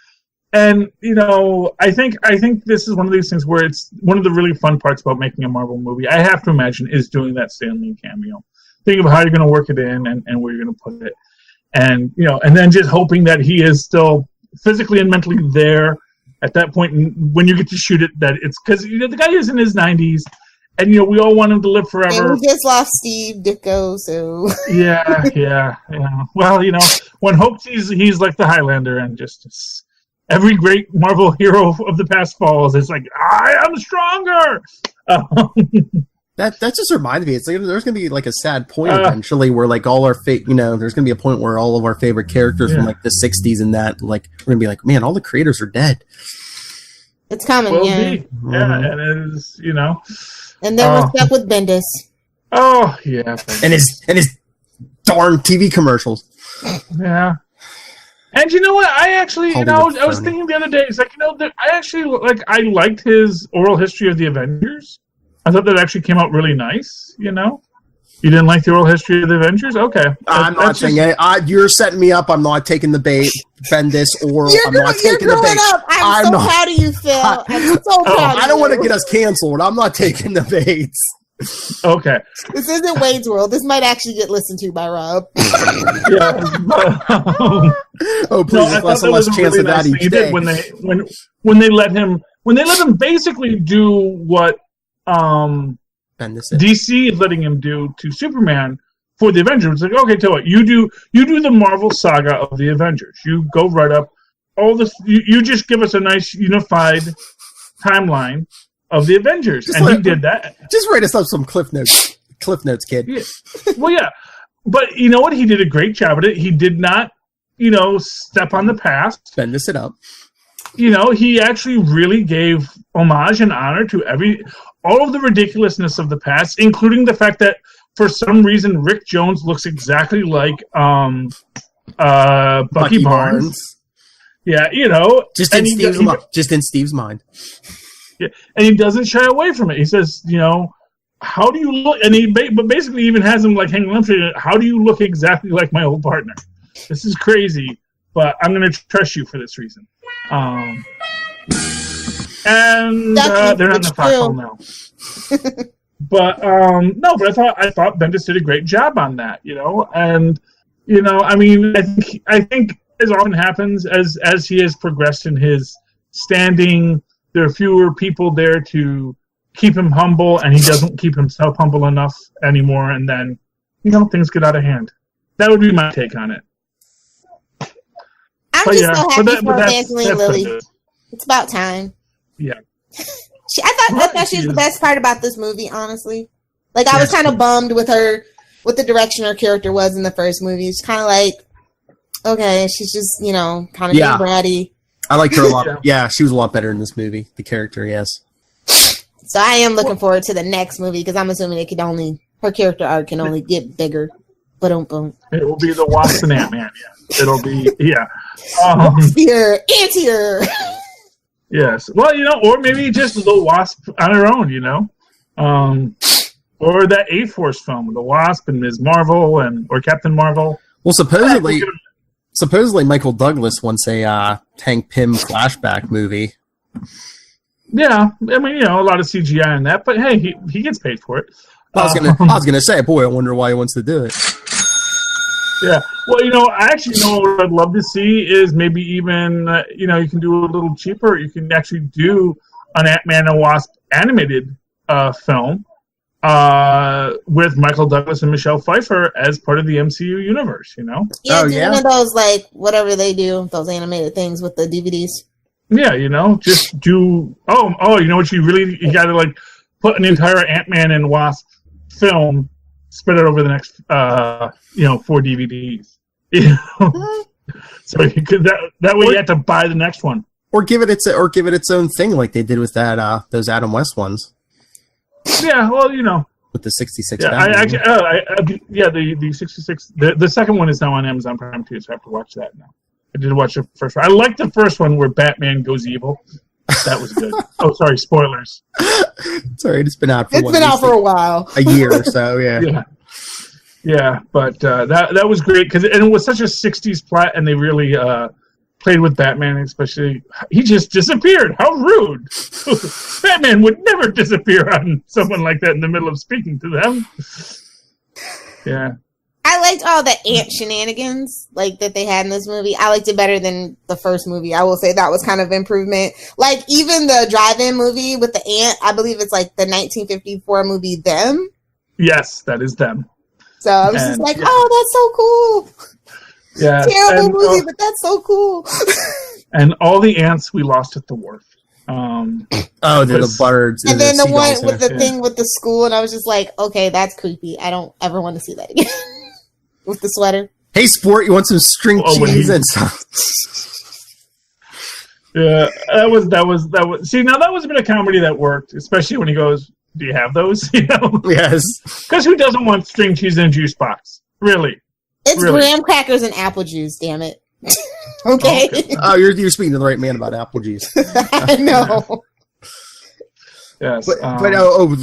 I think this is one of these things where it's one of the really fun parts about making a Marvel movie, I have to imagine, is doing that Stanley cameo. Think of how you're going to work it in and where you're going to put it. And, and then just hoping that he is still physically and mentally there at that point. And when you get to shoot it, that it's because, the guy is in his 90s. And, we all want him to live forever. And we just lost Steve Ditko, so... Yeah. Well, one hopes he's like the Highlander and just every great Marvel hero of the past falls. It's like, I am stronger! That just reminded me. It's like there's going to be like a sad point eventually where like all our there's going to be a point where all of our favorite characters from like the 60s and that, like, we're going to be like, man, all the creators are dead. It's coming, Yeah, and it is, And then we're stuck with Bendis. Oh, yeah. And his darn TV commercials. Yeah. And you know what? I actually, I was thinking the other day, it's like, I liked his oral history of the Avengers. I thought that actually came out really nice, You didn't like the oral history of the Avengers? Okay. I'm not saying it. You're setting me up. I'm not taking the bait, Bendis, or I'm not taking the bait. Up. I'm so proud of you, Phil. I'm so proud of you. I don't want to get us canceled. I'm not taking the baits. Okay. This isn't Wayne's World. This might actually get listened to by Rob. Yeah. Oh, please, less and less chance of that each day. When they let him basically do what DC is letting him do to Superman for the Avengers. It's like, okay, tell what, you do the Marvel saga of the Avengers. You go right up all this. You just give us a nice unified timeline of the Avengers, he did that. Just write us up some Cliff Notes, kid. Yeah. Well, yeah, but you know what? He did a great job at it. He did not, step on the past. Bendis it up. He actually really gave homage and honor to all of the ridiculousness of the past, including the fact that for some reason Rick Jones looks exactly like Bucky Barnes. Yeah, just in Steve's mind. Yeah, and he doesn't shy away from it. He says, how do you look? And he basically even has him like hanging on to it. How do you look exactly like my old partner? This is crazy, but I'm going to trust you for this reason. And they're not in the foxhole now. But I thought Bendis did a great job on that, and I think as often happens as he has progressed in his standing, there are fewer people there to keep him humble, and he doesn't keep himself humble enough anymore, and then things get out of hand. That would be my take on it. I'm so happy for Evangeline Lilly. It's about time. Yeah. I thought she was the best part about this movie, honestly. Like, I was kind of bummed with the direction her character was in the first movie. It's kind of like, okay, she's just, kind of being bratty. I liked her a lot. Yeah, she was a lot better in this movie. The character, yes. So I am looking forward to the next movie because I'm assuming her character arc can only get bigger. Boom. It will be the Wasp and Ant-Man. Yeah, it'll be here, antier. Yes. Well, or maybe just the Wasp on her own. Or that A-Force film, the Wasp and Ms. Marvel or Captain Marvel. Well, supposedly Michael Douglas wants a Hank Pym flashback movie. Yeah, I mean, a lot of CGI in that, but hey, he gets paid for it. I was gonna say, boy, I wonder why he wants to do it. Yeah, well, I actually know what I'd love to see is maybe even, you can do a little cheaper. You can actually do an Ant-Man and Wasp animated film with Michael Douglas and Michelle Pfeiffer as part of the MCU universe, Yeah, one of those, like, whatever they do, those animated things with the DVDs. Yeah, just do... Oh, you know what you got to, like, put an entire Ant-Man and Wasp film, spread it over the next, 4 DVDs. So you could, that way you have to buy the next one. Or give it its own thing like they did with that those Adam West ones. Yeah, well, with the 66. Yeah, the 66. The second one is now on Amazon Prime too, so I have to watch that now. I did watch the first one. I liked the first one where Batman goes evil. That was good. Oh, sorry, spoilers. Sorry, it's been out for a while. A year or so, yeah. Yeah, but that was great because it was such a '60s plot, and they really played with Batman, especially. He just disappeared. How rude! Batman would never disappear on someone like that in the middle of speaking to them. Yeah. I liked all the ant shenanigans like that they had in this movie. I liked it better than the first movie. I will say that was kind of improvement. Like even the drive-in movie with the ant, I believe it's like the 1954 movie Them. Yes, that is Them. So I was just like, oh, that's so cool. Yeah. Terrible movie, but that's so cool. And all the ants we lost at the wharf. The birds. And then the one with the thing with the school, and I was just like, okay, that's creepy. I don't ever want to see that again. With the sweater. Hey, sport, you want some string cheese and stuff? Yeah, that was. See, now that was a bit of comedy that worked, especially when he goes, "Do you have those?" You know? Yes. Because who doesn't want string cheese in a juice box? Really? It's graham crackers and apple juice. Damn it. Okay. Oh, you're speaking to the right man about apple juice. I know. Yes. But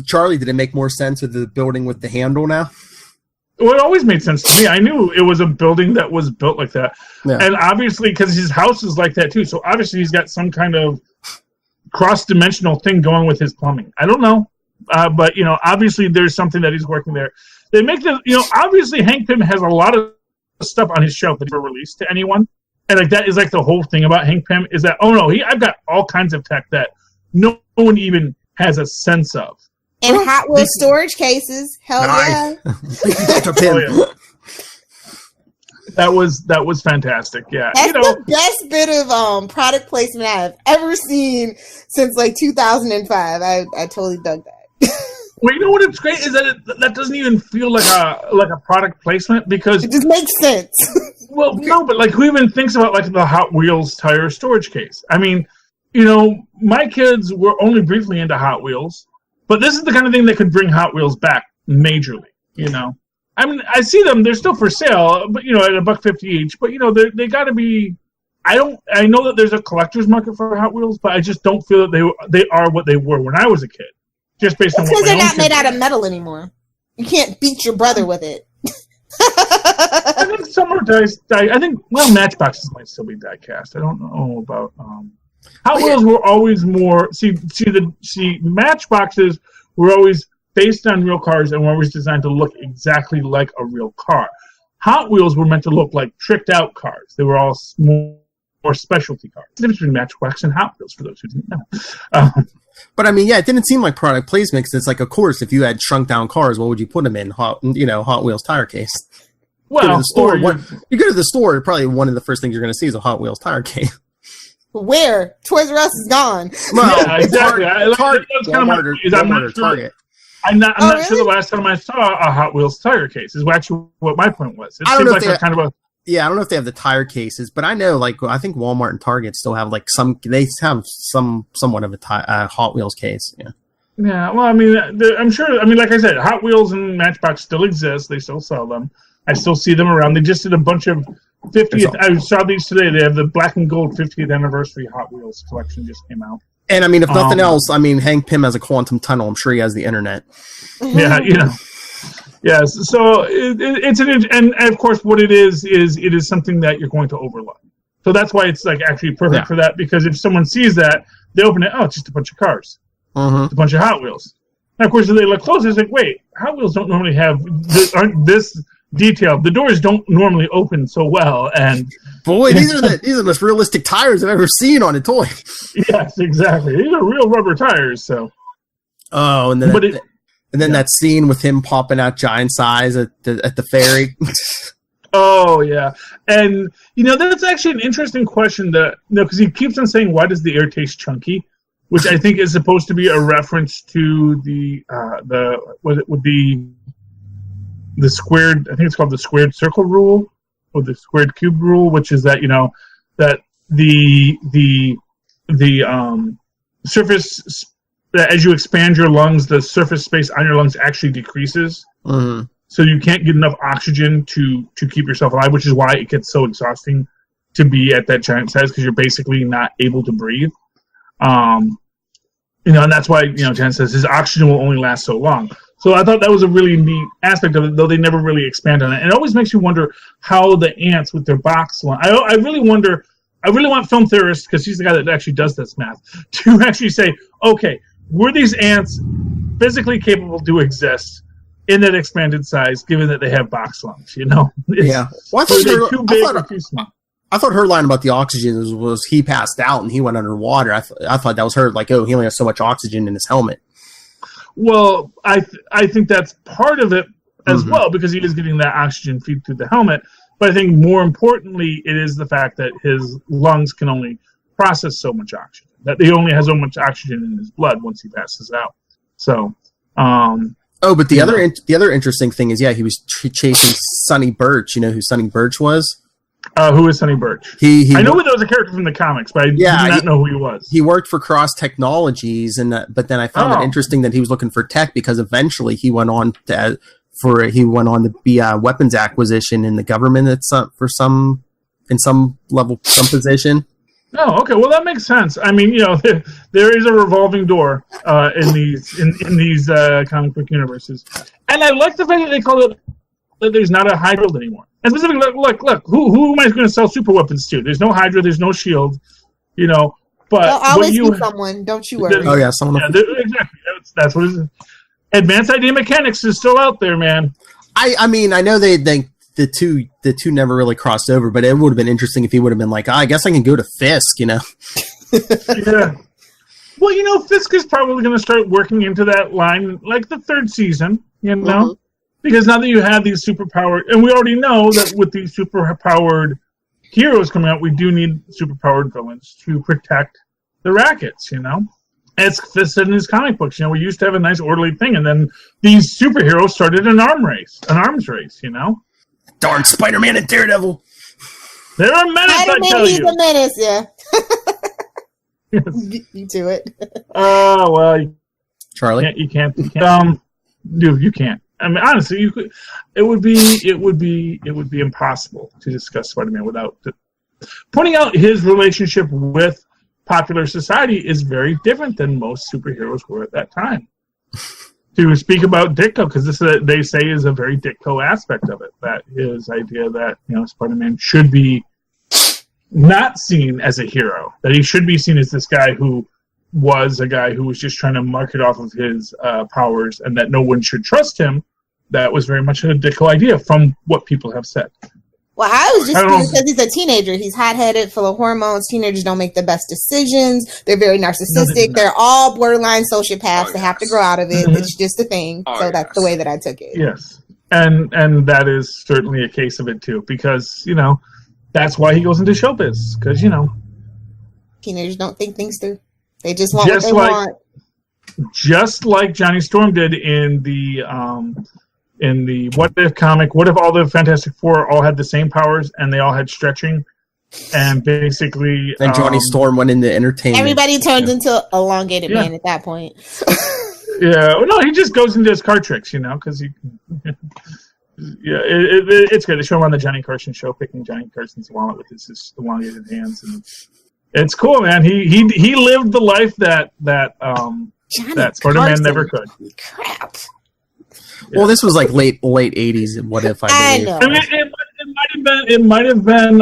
Charlie, did it make more sense with the building with the handle now? Well, it always made sense to me. I knew it was a building that was built like that. Yeah. And obviously, because his house is like that too, so obviously he's got some kind of cross-dimensional thing going with his plumbing. I don't know. But, obviously there's something that he's working there. They make obviously Hank Pym has a lot of stuff on his shelf that he never released to anyone. And like that is like the whole thing about Hank Pym is that, I've got all kinds of tech that no one even has a sense of. And Hot Wheels storage cases. Hell yeah. That was fantastic. Yeah. That's the best bit of product placement I've ever seen since like 2005. I totally dug that. Well, you know what? It's great is that that doesn't even feel like a product placement because it just makes sense. Well, no, but like who even thinks about like the Hot Wheels tire storage case? I mean, my kids were only briefly into Hot Wheels. But this is the kind of thing that could bring Hot Wheels back majorly, I mean, I see them; they're still for sale, but at $1.50 each. But they got to be. I know that there's a collector's market for Hot Wheels, but I just don't feel that they are what they were when I was a kid. Just based on because they're not made out of metal anymore. You can't beat your brother with it. I think some are I think Matchboxes might still be die cast. I don't know about. Hot Wheels were always more Matchboxes were always based on real cars and were always designed to look exactly like a real car. Hot Wheels were meant to look like tricked out cars. They were all more specialty cars. The difference between Matchbox and Hot Wheels, for those who didn't know. But I mean, it didn't seem like product placement because it's like, of course, if you had shrunk down cars, what would you put them in? Hot Wheels tire case. Well, you go to the store, probably one of the first things you're going to see is a Hot Wheels tire case. Where? Toys R Us is gone. Well, yeah, exactly. Target. I'm not sure the last time I saw a Hot Wheels tire case is actually what my point was. It seems like kind of a... Yeah, I don't know if they have the tire cases, but I know, I think Walmart and Target still have, they have somewhat of a Hot Wheels case, yeah. Yeah, well, I mean, I'm sure, like I said, Hot Wheels and Matchbox still exist. They still sell them. I still see them around. They just did a bunch of 50th. I saw these today. They have the black and gold 50th anniversary Hot Wheels collection just came out. And I mean, if nothing else, Hank Pym has a quantum tunnel. I'm sure he has the internet. Yeah, Yes. So it's and of course what it is something that you're going to overlook. So that's why it's actually perfect for that because if someone sees that, they open it. Oh, it's just a bunch of cars. It's a bunch of Hot Wheels. And of course, if they look closer, it's like, wait, Hot Wheels don't normally aren't this detailed. The doors don't normally open so well, and boy, these are the most realistic tires I've ever seen on a toy. Yes, exactly. These are real rubber tires. So, and then that scene with him popping out giant size at the ferry. Oh yeah, and that's actually an interesting question that because he keeps on saying, "Why does the air taste chunky?" Which I think is supposed to be a reference to the squared, I think it's called the squared circle rule or the squared cube rule, which is that that the surface that as you expand your lungs, the surface space on your lungs actually decreases. Mm-hmm. So you can't get enough oxygen to keep yourself alive, which is why it gets so exhausting to be at that giant size because you're basically not able to breathe. And that's why Jan says his oxygen will only last so long. So I thought that was a really neat aspect of it, though they never really expand on it. And it always makes you wonder how the ants with their box line. I really wonder. I really want film theorists, because he's the guy that actually does this math, to actually say, okay, were these ants physically capable to exist in that expanded size, given that they have box lungs? You know? Yeah. Well, I thought her line about the oxygen was he passed out and he went underwater. I thought that was her, like, oh, he only has so much oxygen in his helmet. Well, I think that's part of it as well, because he is getting that oxygen feed through the helmet. But I think more importantly, it is the fact that his lungs can only process so much oxygen. That he only has so much oxygen in his blood once he passes out. So, but the other interesting thing is, he was chasing Sonny Birch. You know who Sonny Birch was? Who is Sonny Birch? I know that was a character from the comics, but I did not know who he was. He worked for Cross Technologies, but then I found it interesting that he was looking for tech, because eventually he went on to be a weapons acquisition in the government in some level, some position. Oh, okay. Well, that makes sense. I mean, there is a revolving door in these comic book universes, and I like the fact that they call it that there's not a Hydra anymore. And specifically, look, who am I going to sell super weapons to? There's no Hydra, there's no Shield, But there'll always be someone. Don't you worry. Oh yeah, someone. Yeah, exactly. That's what it is. Advanced Idea Mechanics is still out there, man. I mean, I know they the two never really crossed over, but it would have been interesting if he would have been like, I guess I can go to Fisk, Yeah. Well, Fisk is probably going to start working into that line like the third season, because now that you have these superpowered, and we already know that with these superpowered heroes coming out, we do need superpowered villains to protect the rackets, It's Fisk in his comic books. We used to have a nice orderly thing, and then these superheroes started an arms race, Darn Spider-Man and Daredevil. They're a menace, I tell you. He's a menace, yeah. Yes. You do it. Oh, well. Charlie? You can't. Dude, you can't. I mean, honestly, it would be impossible to discuss Spider-Man without pointing out his relationship with popular society is very different than most superheroes were at that time. To speak about Ditko, because this they say is a very Ditko aspect of it. That his idea that Spider-Man should be not seen as a hero, that he should be seen as this guy who was a guy who was just trying to market off of his powers, and that no one should trust him. That was very much a Ditko idea, from what people have said. Well, I was just because he's a teenager. He's hot-headed, full of hormones. Teenagers don't make the best decisions. They're very narcissistic. They're all borderline sociopaths. They have to grow out of it. It's just a thing. So that's the way that I took it. Yes. And that is certainly a case of it, too. Because, that's why he goes into showbiz. Because, teenagers don't think things through. They just want what they want. Just like Johnny Storm did in the What If comic. What if all the Fantastic Four all had the same powers and they all had stretching? And basically... And Johnny Storm went into entertainment. Everybody turns into an elongated man at that point. Yeah. Well, no, he just goes into his card tricks, because he... Yeah, it's good. They show him on the Johnny Carson show, picking Johnny Carson's wallet with his elongated hands, and it's cool, man. He lived the life that Spider-Man never could. Crap. Yeah. Well, this was like late 80s. What if I know? I mean, it might have been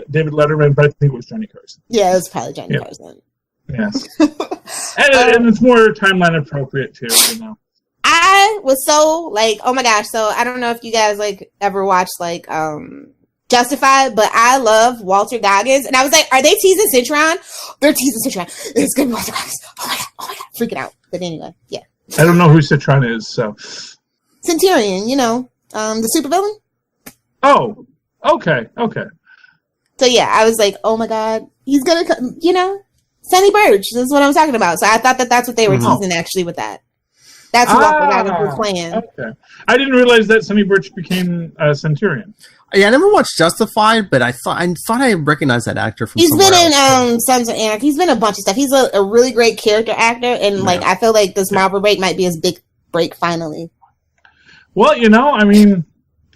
David Letterman, but I think it was Johnny Carson. Yeah, it was probably Johnny Carson. Yes, and it's more timeline appropriate too. I was so oh my gosh. So I don't know if you guys ever watched Justified, but I love Walter Goggins, and I was like, are they teasing Citron? They're teasing Citron. It's gonna be Walter Goggins. Oh my god, freaking out. But anyway, yeah. I don't know who Citron is, so. Centurion, the supervillain. Oh, okay. So yeah, I was like, oh my god, he's gonna come, Sonny Birch. This is what I'm talking about. So I thought that's what they were teasing actually with that. That's what Walter Goggins was playing. Okay. I didn't realize that Sonny Birch became a Centurion. Yeah, I never watched Justified, but I thought I recognized that actor from. He's been in Sons of Anarchy. He's been in a bunch of stuff. He's a really great character actor, and I feel like this Marvel break might be his big break finally. Well, I mean,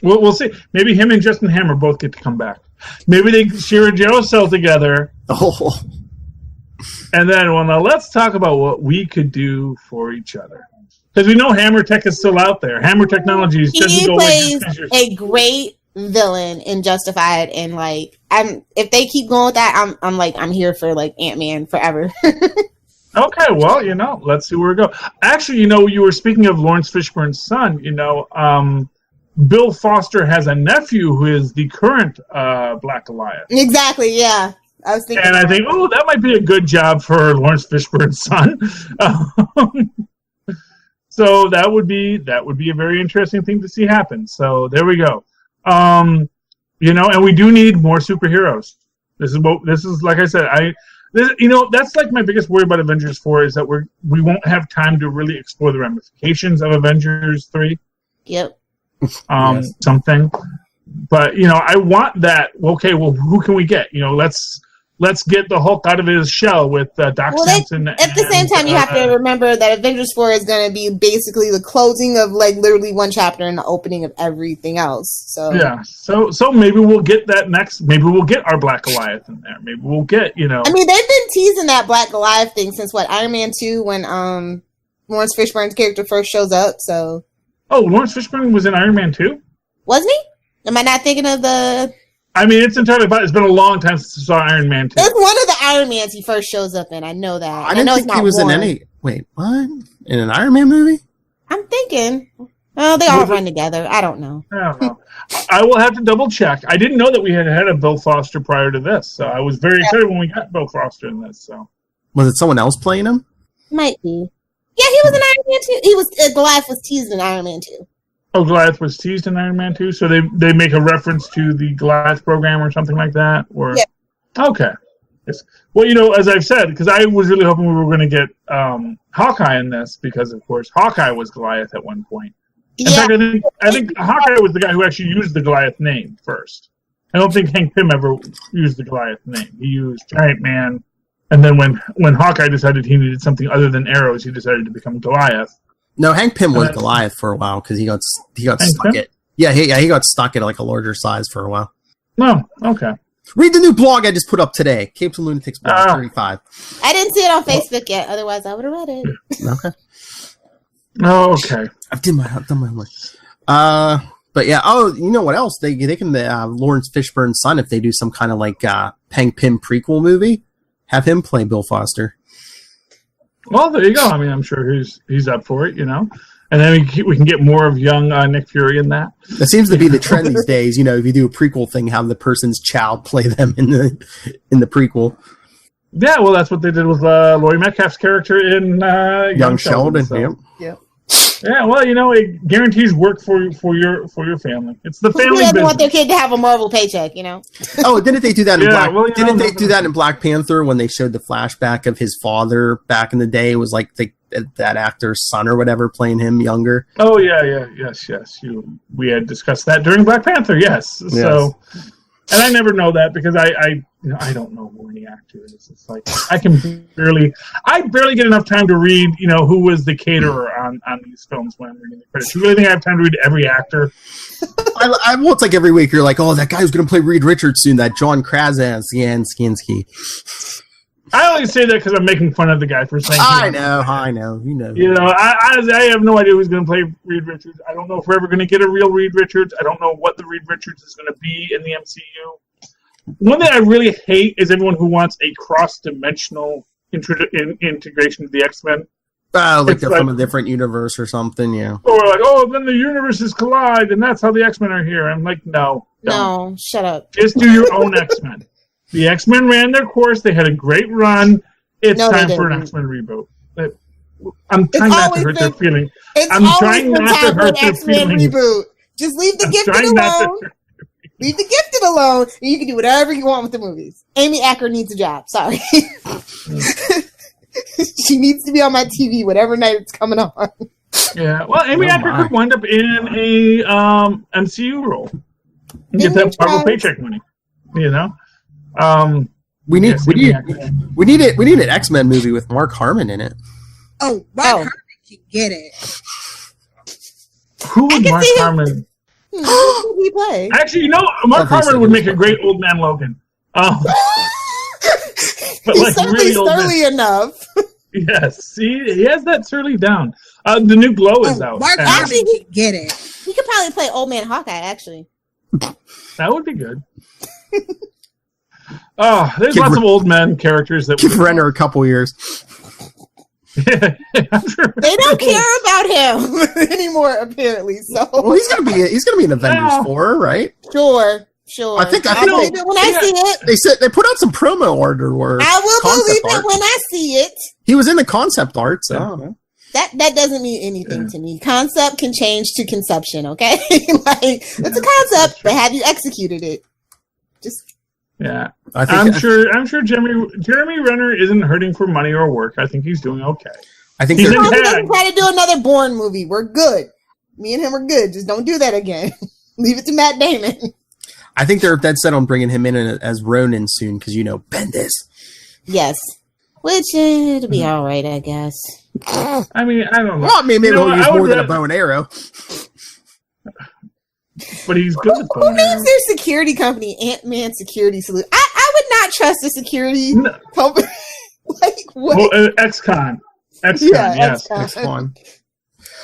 we'll see. Maybe him and Justin Hammer both get to come back. Maybe they share a jail cell together. Oh. And then, now let's talk about what we could do for each other. Because we know Hammer Tech is still out there. Hammer Technologies doesn't He go away. plays a great villain in Justified, and like, if they keep going with that, I'm here for like Ant-Man forever. Okay, well, let's see where we go. Actually, you were speaking of Lawrence Fishburne's son. Bill Foster has a nephew who is the current Black Goliath. Exactly. Yeah, I was thinking. And I think, that might be a good job for Lawrence Fishburne's son. So that would be a very interesting thing to see happen. So there we go. And we do need more superheroes. This is like I said, that's like my biggest worry about Avengers 4 is that we won't have time to really explore the ramifications of Avengers 3. Yep. Yes. Something. But I want that. Okay, well, who can we get? Let's get the Hulk out of his shell with Doc Samson. At the same time, you have to remember that Avengers 4 is going to be basically the closing of like literally one chapter and the opening of everything else. So yeah, so maybe we'll get that next. Maybe we'll get our Black Goliath in there. Maybe we'll get I mean, they've been teasing that Black Goliath thing since Iron Man 2 when Lawrence Fishburne's character first shows up. So Lawrence Fishburne was in Iron Man 2, wasn't he? Am I not thinking of the? I mean, it's entirely fine. It's been a long time since I saw Iron Man 2. It's one of the Iron Mans he first shows up in. I know that. I didn't think he was in any. Wait, what? In an Iron Man movie? I'm thinking. Oh, they all run together. I don't know. I don't know. I will have to double check. I didn't know that we had a Bill Foster prior to this, so I was very excited when we got Bill Foster in this. So was it someone else playing him? Might be. Yeah, he was in Iron Man 2. He was Goliath was teased in Iron Man 2. Oh, Goliath was teased in Iron Man 2, so they make a reference to the Goliath program or something like that? Or yeah. Okay. Yes. Well, as I've said, because I was really hoping we were going to get Hawkeye in this, because, of course, Hawkeye was Goliath at one point. In fact, I think Hawkeye was the guy who actually used the Goliath name first. I don't think Hank Pym ever used the Goliath name. He used Giant Man, and then when Hawkeye decided he needed something other than arrows, he decided to become Goliath. No, Hank Pym was Goliath for a while because he got stuck at he got stuck at like a larger size for a while. No, okay. Read the new blog I just put up today, Capes and Lunatics blog 35. I didn't see it on Facebook yet. Otherwise, I would have read it. Okay. Okay. I've done my homework. But yeah. Oh, you know what else? They can Lawrence Fishburne's son, if they do some kind of like Hank Pym prequel movie, have him play Bill Foster. Well, there you go. I mean, I'm sure he's up for it, And then we can get more of young Nick Fury in that. That seems to be the trend these days. If you do a prequel thing, have the person's child play them in the prequel. Yeah, well, that's what they did with Laurie Metcalf's character in Young Sheldon. So. Yep. Yeah, well, it guarantees work for your family. It's the family business. Who doesn't want their kid to have a Marvel paycheck, Oh, didn't they do that in they do that in Black Panther when they showed the flashback of his father back in the day? It was like that actor's son or whatever playing him younger. Oh yeah, yes. We had discussed that during Black Panther. Yes. So, and I never know that because I don't know who any actor is. It's like I barely get enough time to read, who was the caterer on these films when I'm reading the credits. You really think I have time to read every actor? It's like every week you're like, oh, that guy who's going to play Reed Richards soon, that John Krasinski. I only say that because I'm making fun of the guy for saying. I know. I have no idea who's going to play Reed Richards. I don't know if we're ever going to get a real Reed Richards. I don't know what the Reed Richards is going to be in the MCU. One thing I really hate is everyone who wants a cross-dimensional integration of the X-Men. Like they're from a different universe or something, yeah. Or like, then the universes collide, and that's how the X-Men are here. I'm like, no. No, shut up. Just do your own X-Men. The X-Men ran their course. They had a great run. It's time for an X-Men reboot. I'm trying not to hurt their feelings. I'm trying not to hurt their feelings. Reboot. Just leave the gifted alone. Leave the gifted alone, and you can do whatever you want with the movies. Amy Acker needs a job. Sorry. She needs to be on my TV whatever night it's coming on. Yeah, well, Amy Acker could wind up in a MCU role and get that Marvel paycheck money. We need an X-Men movie with Mark Harmon in it. Oh, Mark Harmon can get it. Who would Mark Harmon? Who would he play? Actually, Mark Harmon would make a great Old Man Logan. But he's certainly surly enough. Yes, see, he has that surly down. The new Glow is out. Mark and Harmon can get it. He could probably play Old Man Hawkeye, actually. that would be good. Oh, there's lots of old men characters that Give Renner a couple years. I'm sure. They don't care about him anymore, apparently. So Well, he's gonna be in Avengers 4, right? sure. I think I'll believe it when I see it. They put out some promo order where I will believe concept it art. when I see it. He was in the concept art, so That doesn't mean anything to me. Concept can change to conception, okay? Like it's a concept, but have you executed it? Just yeah. I'm sure Jeremy Renner isn't hurting for money or work. I think he's doing okay. I think he doesn't try to do another Bourne movie. We're good. Me and him are good. Just don't do that again. Leave it to Matt Damon. I think they're dead set on bringing him in as Ronin soon because Bendis. Yes, which it'll be all right, I guess. I mean, I don't know. Well, maybe he'll use more than a bow and arrow. But he's good at Who names their security company Ant-Man Security Solution? I would not trust a security company. Like what? Well, XCon. Yes. XCon.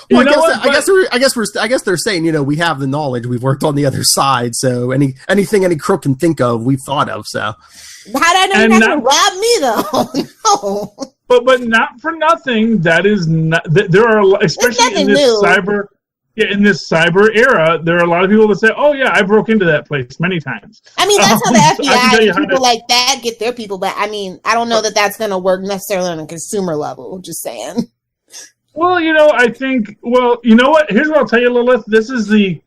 Well, I guess they're saying, we have the knowledge. We've worked on the other side, so anything any crook can think of, we've thought of. So how did I know you're not gonna rob me though? No. But not for nothing. That is not. There are, especially in this cyber. Yeah, in this cyber era, there are a lot of people that say, "Oh yeah, I broke into that place many times." I mean, that's how the FBI and people like that get their people back. I mean, I don't know that that's going to work necessarily on a consumer level. Just saying. Well, I think. Well, you know what? Here's what I'll tell you, Lilith. This is the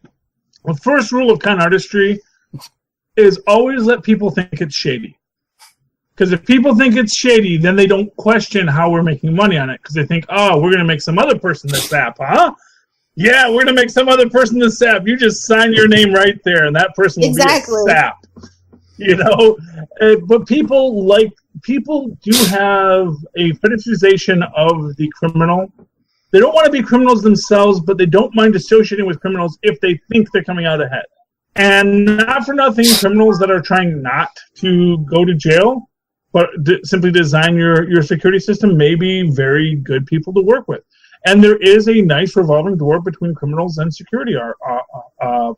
first rule of con artistry: is always let people think it's shady. Because if people think it's shady, then they don't question how we're making money on it. Because they think, "Oh, we're going to make some other person the sap, huh?" Yeah, we're going to make some other person the sap. You just sign your name right there, and that person will be a sap. But people do have a fetishization of the criminal. They don't want to be criminals themselves, but they don't mind associating with criminals if they think they're coming out ahead. And not for nothing, criminals that are trying not to go to jail, but simply design your security system may be very good people to work with. And there is a nice revolving door between criminals and security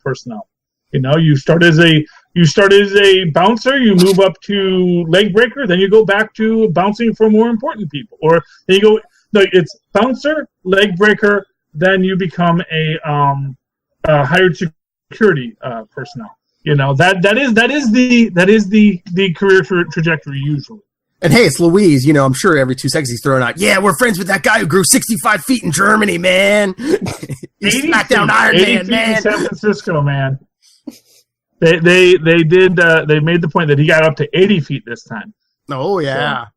personnel. You start as a bouncer, you move up to leg breaker, then you go back to bouncing for more important people, or then you go. No, it's bouncer, leg breaker, then you become a hired security personnel. That is the career trajectory usually. And hey, it's Louise. I'm sure every 2 seconds he's throwing out, "Yeah, we're friends with that guy who grew 65 feet in Germany, man. He smacked down Iron Man, man." In San Francisco, man. They made the point that he got up to 80 feet this time. Oh yeah, so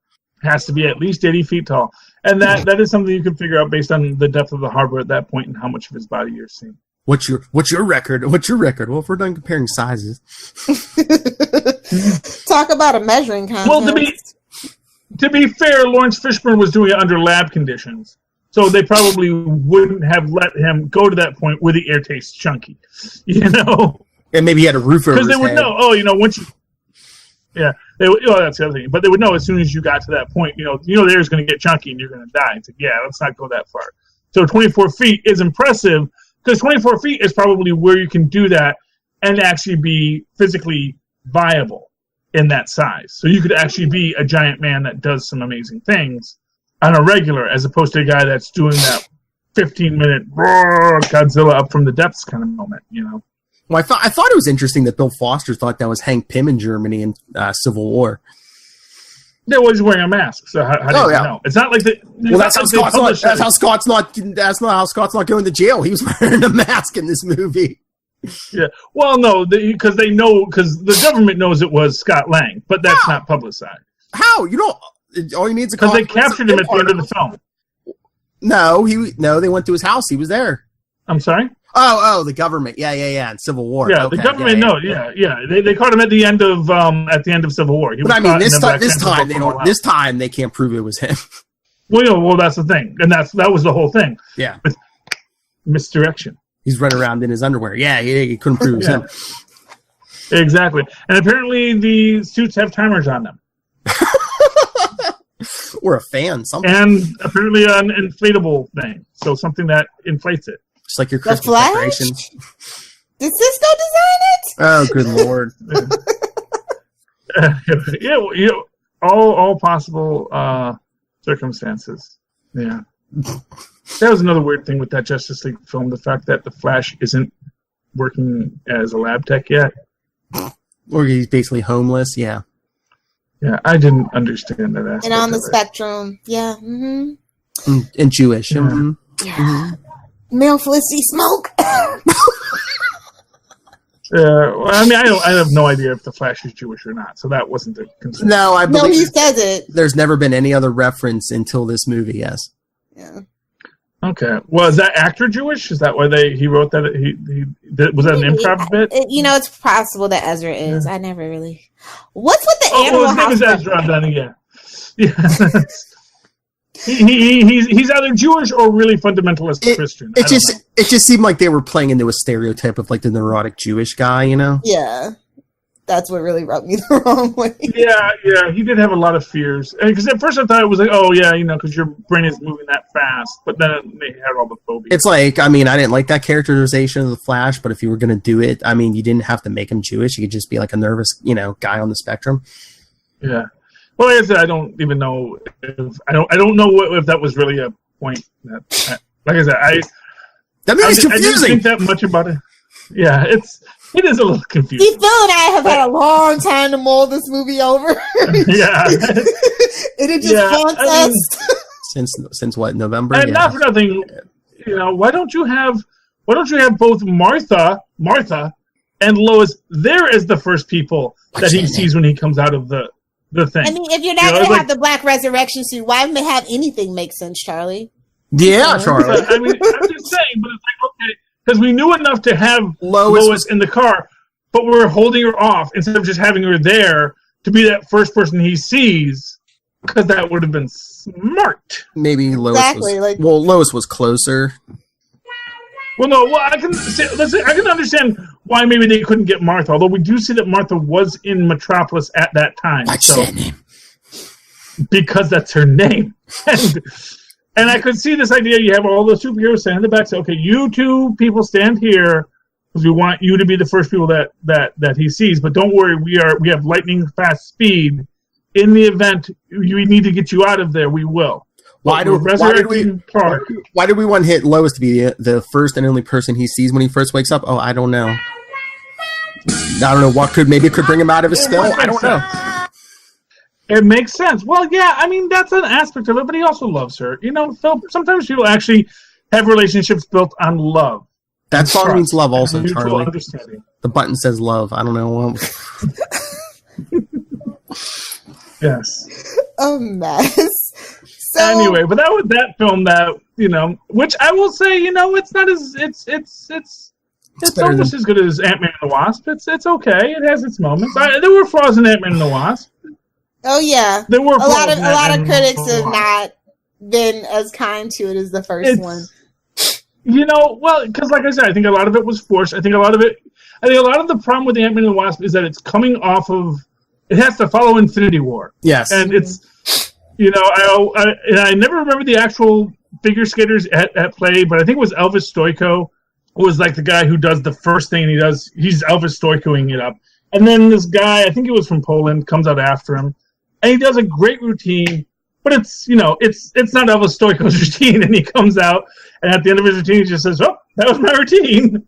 has to be at least 80 feet tall, and that is something you can figure out based on the depth of the harbor at that point and how much of his body you're seeing. What's your record? Well, if we're done comparing sizes, talk about a measuring contest. Well, to be fair, Lawrence Fishburne was doing it under lab conditions, so they probably wouldn't have let him go to that point where the air tastes chunky, And maybe he had a roof over his head. Because they would know. Once you, that's the other thing. But they would know as soon as you got to that point. The air's going to get chunky and you're going to die. It's like, let's not go that far. So 24 feet is impressive because 24 feet is probably where you can do that and actually be physically viable in that size. So you could actually be a giant man that does some amazing things on a regular, as opposed to a guy that's doing that 15-minute Godzilla up from the depths kind of moment. Well, I thought it was interesting that Bill Foster thought that was Hank Pym in Germany in Civil War. Yeah, well, he's wearing a mask, so how do you know? It's not like that's how Scott's not going to jail. He was wearing a mask in this movie. Yeah. Well, no, because the government knows it was Scott Lang, but that's not publicized. How? All you need is because they captured him at the end of the film. No, they went to his house. He was there. I'm sorry? Oh, the government. Yeah. In Civil War. Yeah, okay. The government. They caught him at the end of Civil War. This time they can't prove it was him. Well, that's the thing, and that was the whole thing. Yeah. With misdirection. He's running around in his underwear. Yeah, he couldn't prove it was him. Exactly, and apparently the suits have timers on them. Or a fan, something. And apparently an inflatable thing. So something that inflates it. Just like your The Christmas Flash? decorations. Did Cisco design it? Oh, good lord. All possible circumstances. Yeah. That was another weird thing with that Justice League film, the fact that the Flash isn't working as a lab tech yet. Or he's basically homeless, yeah. Yeah, I didn't understand that aspect. And on the of it. spectrum. Yeah. Mm-hmm. And Jewish. Yeah. Mhm. Yeah. Male Felicity Smoke. Well, I mean, I have no idea if the Flash is Jewish or not, so that wasn't the concern. No, I No, believe he says it. there's never been any other reference until this movie, yes. Yeah. Okay. Well, is that actor Jewish? Is that why he wrote that? Was that an improv bit? It's possible that Ezra is. I never really. What's with the animal his name house? is Ezra. Then yeah. He's either Jewish or really fundamentalist Christian. It just seemed like they were playing into a stereotype of like the neurotic Jewish guy, you know? Yeah. That's what really rubbed me the wrong way. Yeah, he did have a lot of fears. Because at first I thought it was like, oh yeah, because your brain is moving that fast. But then they had all the phobias. It's like, I mean, I didn't like that characterization of the Flash, but if you were going to do it, I mean, you didn't have to make him Jewish. You could just be like a nervous, guy on the spectrum. Yeah. Well, like I said, I don't even know if I don't know if that was really a point. Like I said, that movie's confusing. I didn't think that much about it. Yeah, it is a little confusing. Phil and I have had a long time to mull this movie over. Yeah, it just haunts us. Since what, November? And not for nothing, why don't you have both Martha and Lois there as the first people that he sees when he comes out of the thing? I mean, if you're not going to have the Black Resurrection suit, why have anything make sense, Charlie? Yeah, Charlie. I mean, I'm just saying, but it's like, okay, because we knew enough to have Lois in the car, but we were holding her off instead of just having her there to be that first person he sees, because that would have been smart. Maybe Lois Lois was closer. Well, no. Well, I can understand why maybe they couldn't get Martha, although we do see that Martha was in Metropolis at that time. What's that name? Because that's her name. And I could see this idea. You have all the superheroes stand in the back. Say, okay, you two people stand here because we want you to be the first people that he sees. But don't worry, we have lightning fast speed. In the event we need to get you out of there, we will. Why did we want to hit Lois to be the first and only person he sees when he first wakes up? Oh, I don't know. I don't know what could bring him out of his spell. I don't know. It makes sense. Well, yeah, I mean, that's an aspect of it, but he also loves her. Phil, sometimes people actually have relationships built on love. That song means love also, Charlie. Understanding. The button says love. I don't know. Yes. A mess. So, anyway, but that was that film that, which I will say, it's not as, it's almost as good as Ant-Man and the Wasp. It's okay. It has its moments. There were flaws in Ant-Man and the Wasp. Oh yeah, there were a lot of critics have not been as kind to it as the first one. Well, because like I said, I think a lot of it was forced. I think a lot of the problem with Ant-Man and the Wasp is that it's coming off of. It has to follow Infinity War. Yes, and it's I never remember the actual figure skaters at play, but I think it was Elvis Stoico who was like the guy who does the first thing he does. He's Elvis Stoicoing it up, and then this guy, I think he was from Poland, comes out after him. And he does a great routine, but it's not Elvis Stoico's routine. And he comes out, and at the end of his routine, he just says, "Oh, that was my routine."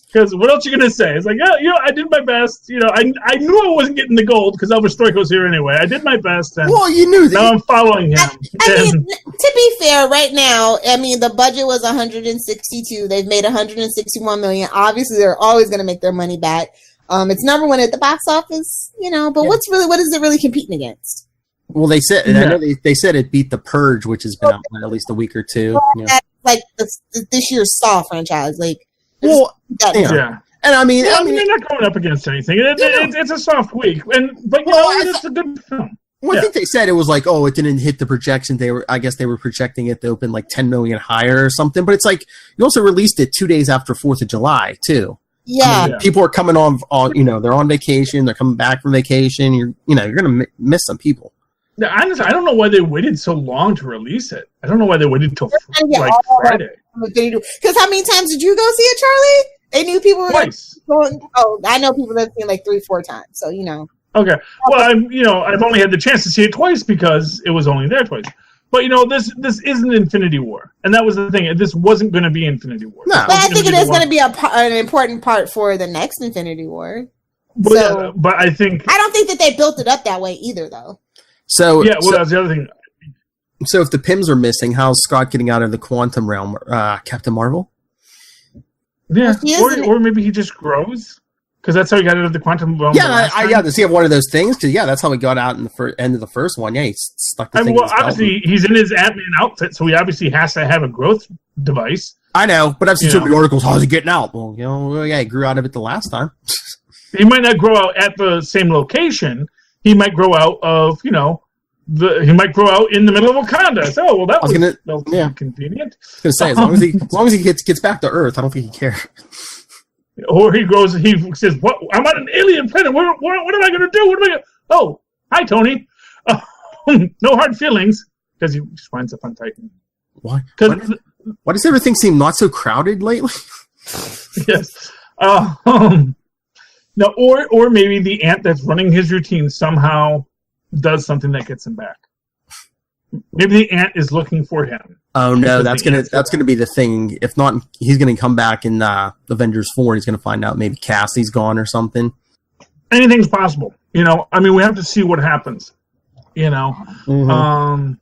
Because what else are you gonna say? It's like, I did my best. I knew I wasn't getting the gold because Elvis Stoico's here anyway. I did my best. And you knew that. Now I'm following him. I mean, to be fair, right now, the budget was 162. They've made 161 million. Obviously, they're always going to make their money back. It's number one at the box office, but what is it really competing against? Well, they said, I know they said it beat The Purge, which has been out for at least a week or two. That's like this year's Saw franchise. Like, yeah. And I mean, they're not going up against anything. It's a soft week, but it's a good film. Well, I think they said it was like, it didn't hit the projection. I guess they were projecting it to open like 10 million higher or something. But it's like you also released it 2 days after 4th of July too. Yeah. People are coming on, they're on vacation. They're coming back from vacation. You're going to miss some people. Honestly, I don't know why they waited so long to release it. I don't know why they waited until Friday. Because how many times did you go see it, Charlie? They knew people were Twice. I know people that have seen like 3-4 times. So Okay. Well, I've only had the chance to see it twice because it was only there twice. But this isn't Infinity War, and that was the thing. This wasn't going to be Infinity War. No, but I think it is going to be an important part for the next Infinity War. But I don't think that they built it up that way either, though. So that's the other thing. So if the Pims are missing, how's Scott getting out of the quantum realm? Captain Marvel? Yeah, or maybe he just grows. Because that's how he got out of the quantum realm. Yeah, does he have one of those things? Because that's how he got out in the end of the first one. Yeah, he stuck the thing. Well, obviously he's in his Ant-Man outfit, so he obviously has to have a growth device. I know, but I've seen so many articles. How's he getting out? Well, he grew out of it the last time. He might not grow out at the same location. He might grow out of he might grow out in the middle of Wakanda. So that was convenient. I was gonna say as long as he gets back to Earth, I don't think he cares. Or he says, "What? I'm on an alien planet. What am I going to do? Oh, hi, Tony. No hard feelings," because he just winds up on Titan. Why? Why does everything seem not so crowded lately? Yes. No, or maybe the ant that's running his routine somehow does something that gets him back. Maybe the ant is looking for him. Oh no, that's gonna be the thing. If not, he's gonna come back in Avengers 4. He's gonna find out maybe Cassie's gone or something. Anything's possible, we have to see what happens. Mm-hmm.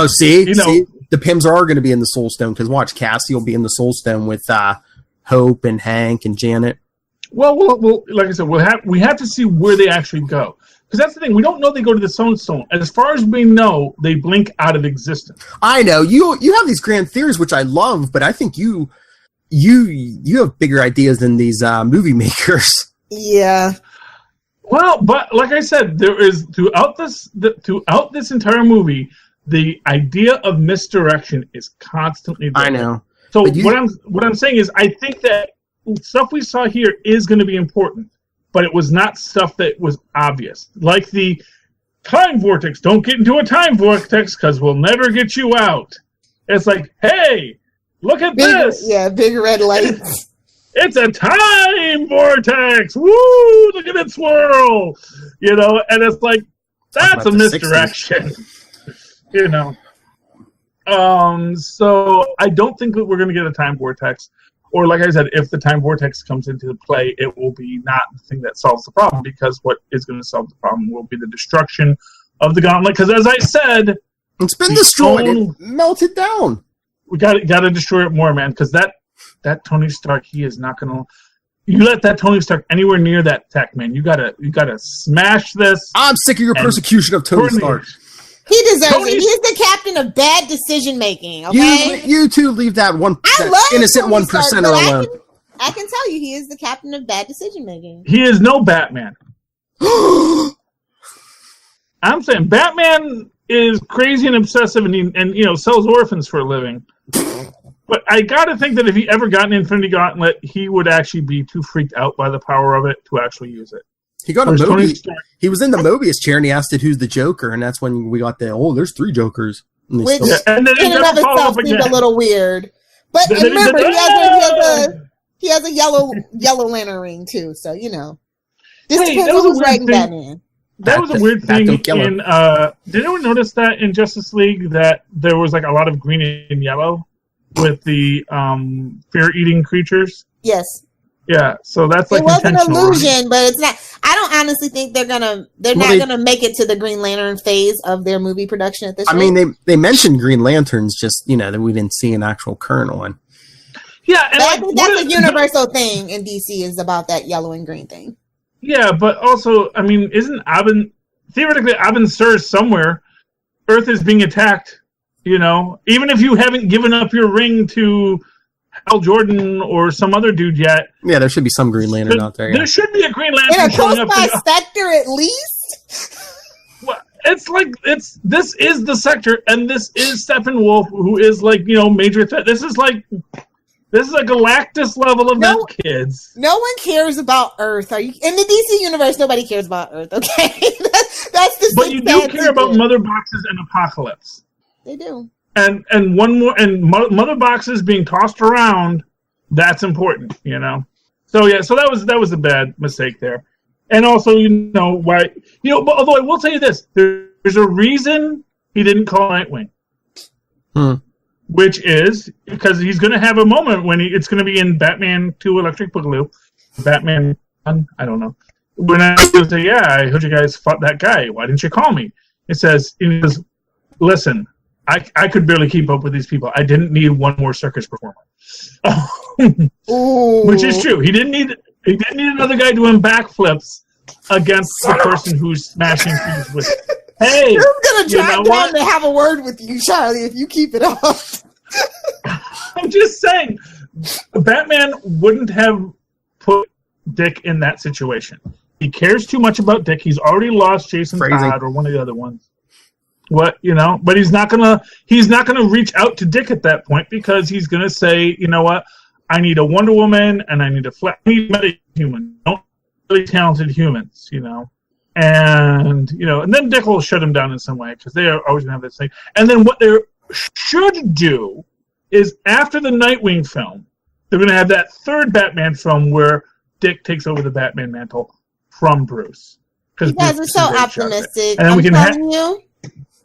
See, the Pims are going to be in the Soul Stone because watch, Cassie will be in the Soul Stone with Hope and Hank and Janet. Well, like I said, we have to see where they actually go. Because that's the thing, we don't know they go to the Soul Stone. As far as we know, they blink out of existence. I know you have these grand theories, which I love, but I think you have bigger ideas than these movie makers. Yeah. Well, but like I said, there is throughout this entire movie, the idea of misdirection is constantly there. I know. So what I'm saying is, I think that stuff we saw here is going to be important. But it was not stuff that was obvious. Like the time vortex. Don't get into a time vortex because we'll never get you out. It's like, hey, look at this. Yeah, big red lights. It's a time vortex. Woo, look at it swirl. And it's like, that's a misdirection. So I don't think that we're going to get a time vortex. Or like I said, if the time vortex comes into play, it will be not the thing that solves the problem, because what is going to solve the problem will be the destruction of the gauntlet. Because as I said, it's been destroyed. It melted down. We got to destroy it more, man. Because that Tony Stark, he is not going to. You let that Tony Stark anywhere near that tech, man. You gotta smash this. I'm sick of your persecution of Tony Stark. He deserves it. He's the captain of bad decision making. Okay, you two leave that innocent 1% alone. I can tell you, he is the captain of bad decision making. He is no Batman. I'm saying Batman is crazy and obsessive, and sells orphans for a living. But I gotta think that if he ever got an Infinity Gauntlet, he would actually be too freaked out by the power of it to actually use it. He got He was in the Mobius chair and he asked it who's the Joker, and that's when we got there's 3 Jokers. Which and then in and of itself seemed a little weird. But remember, he has a yellow lantern ring too, so This depends on who's writing Batman. That was a weird thing in did anyone notice that in Justice League that there was like a lot of green and yellow with the fear-eating creatures? Yes. Yeah, so that's like it was an illusion, but it's not. I don't honestly think they're not gonna make it to the Green Lantern phase of their movie production at this point. I mean, they mentioned Green Lanterns, just that we didn't see an actual current one. Yeah, and I think that's a universal thing in DC is about that yellow and green thing. Yeah, but also, I mean, isn't theoretically Abin Sur somewhere? Earth is being attacked. Even if you haven't given up your ring to Hal Jordan or some other dude yet. Yeah, there should be some Green Lantern out there. Yeah. There should be a Green Lantern showing up. In a Spectre, at least. Well, it's like this is the Sector, and this is Steppenwolf, who is like major threat. This is a Galactus level event, kids. No one cares about Earth. Are you in the DC universe? Nobody cares about Earth. Okay, That's the. But you do care about mother boxes and Apocalypse. They do. And one more, and mother boxes being tossed around. That's important, you know. So yeah, so that was a bad mistake there. And also, you know why? You know, but although I will tell you this, there's a reason he didn't call Nightwing. Which is because he's going to have a moment when it's going to be in Batman 2 Electric Boogaloo, Batman 1, I don't know. When I say, yeah, I heard you guys fought that guy. Why didn't you call me? He says, listen, I could barely keep up with these people. I didn't need one more circus performer. Which is true. He didn't need another guy doing backflips against the person who's smashing things with. Hey, I'm gonna drive down to have a word with you, Charlie, if you keep it up. I'm just saying, Batman wouldn't have put Dick in that situation. He cares too much about Dick. He's already lost Jason Todd or one of the other ones. But he's not gonna reach out to Dick at that point because he's gonna say, you know what, I need a Wonder Woman and I need a meta-human, don't really talented humans, you know. And then Dick will shut him down in some way because they are always gonna have this thing. And then what they should do is after the Nightwing film, they're gonna have that third Batman film where Dick takes over the Batman mantle from Bruce. You guys are so optimistic. And then we can telling you,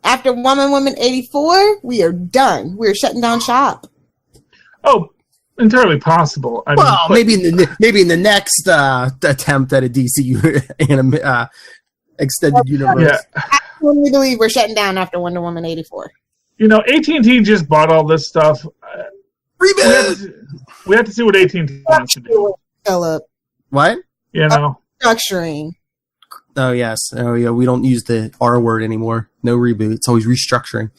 after Woman 84, we are done. We're shutting down shop. Oh, entirely possible. Maybe in the next attempt at a DC extended universe. Yeah. I firmly believe we're shutting down after Wonder Woman 84. AT&T just bought all this stuff. We have to see what AT&T wants to do. Philip. What? Structuring. Oh, yes. Oh, yeah. We don't use the R word anymore. No reboot. It's always restructuring.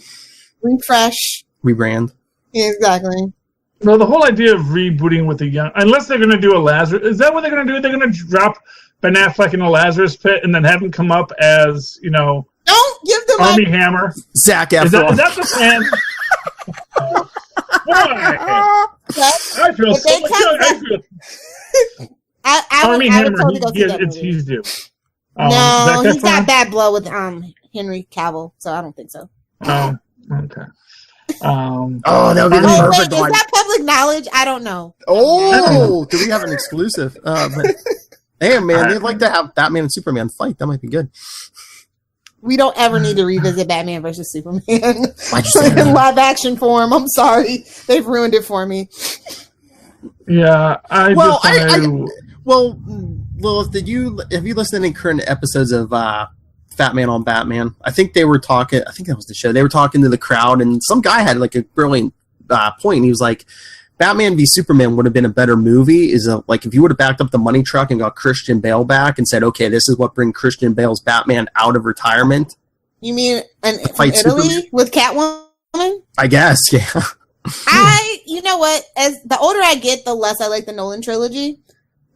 Refresh. Rebrand. Yeah, exactly. No, the whole idea of rebooting with the young... Unless they're going to do a Lazarus... Is that what they're going to do? They're going to drop Ben Affleck in a Lazarus pit and then have him come up as, Don't give them Army Hammer? Zac Efron. Is that the plan? I feel so much... Army Hammer, he's due. No, he's got bad blood with Henry Cavill, so I don't think so. Oh, okay. That would be the perfect one. Is that public knowledge? I don't know. Oh, do we have an exclusive? Hey, man, they'd like to have Batman and Superman fight. That might be good. We don't ever need to revisit Batman versus Superman in live action form. I'm sorry, they've ruined it for me. Yeah, have you listened to current episodes of Fat Man on Batman? I think they were talking. I think that was the show. They were talking to the crowd, and some guy had like a brilliant point. He was like, "Batman v Superman would have been a better movie. Like if you would have backed up the money truck and got Christian Bale back and said, okay, this is what brings Christian Bale's Batman out of retirement." You mean from Italy with Catwoman? I guess, yeah. You know what? As the older I get, the less I like the Nolan trilogy.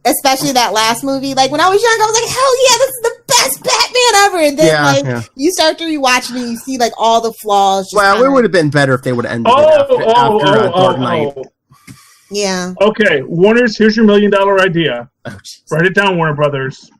Especially that last movie. Like when I was young, I was like, hell yeah, this is the best Batman ever. And then you start to rewatch it and you see like all the flaws. It would have been better if they would have ended it after Dark Knight. Yeah. Okay, Warner's, here's your $1 million idea. Oh, write it down, Warner Brothers.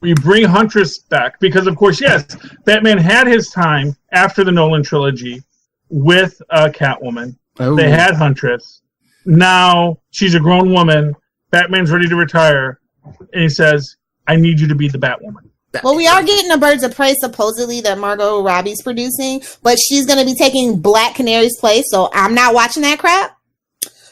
We bring Huntress back because, of course, yes, Batman had his time after the Nolan trilogy with Catwoman. Oh. They had Huntress. Now she's a grown woman. Batman's ready to retire, and he says, "I need you to be the Batwoman." Well, we are getting a Birds of Prey supposedly that Margot Robbie's producing, but she's going to be taking Black Canary's place, so I'm not watching that crap.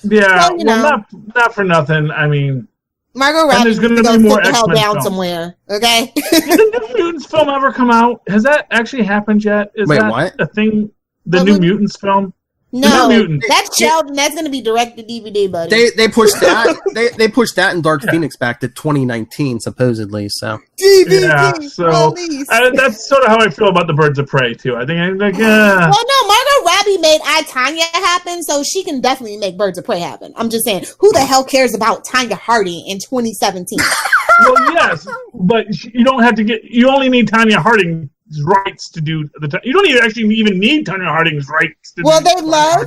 Yeah, not for nothing. I mean, Margot Robbie's going to go sit the hell down somewhere. Okay. Did the New Mutants film ever come out? Has that actually happened yet? Wait, what? A thing? The New Mutants film? No, that's shelved, and that's going to be direct to DVD, buddy. They pushed that. they pushed that in Dark Phoenix back to 2019, supposedly. So DVD. Yeah, so that's sort of how I feel about the Birds of Prey too. I think Well, no, Margot Robbie made I, Tonya happen, so she can definitely make Birds of Prey happen. I'm just saying, who the hell cares about Tonya Harding in 2017? Well, yes, but you don't have to get. You only need Tonya Harding's rights to do the. You don't even need Tonya Harding's rights to. Well, they love.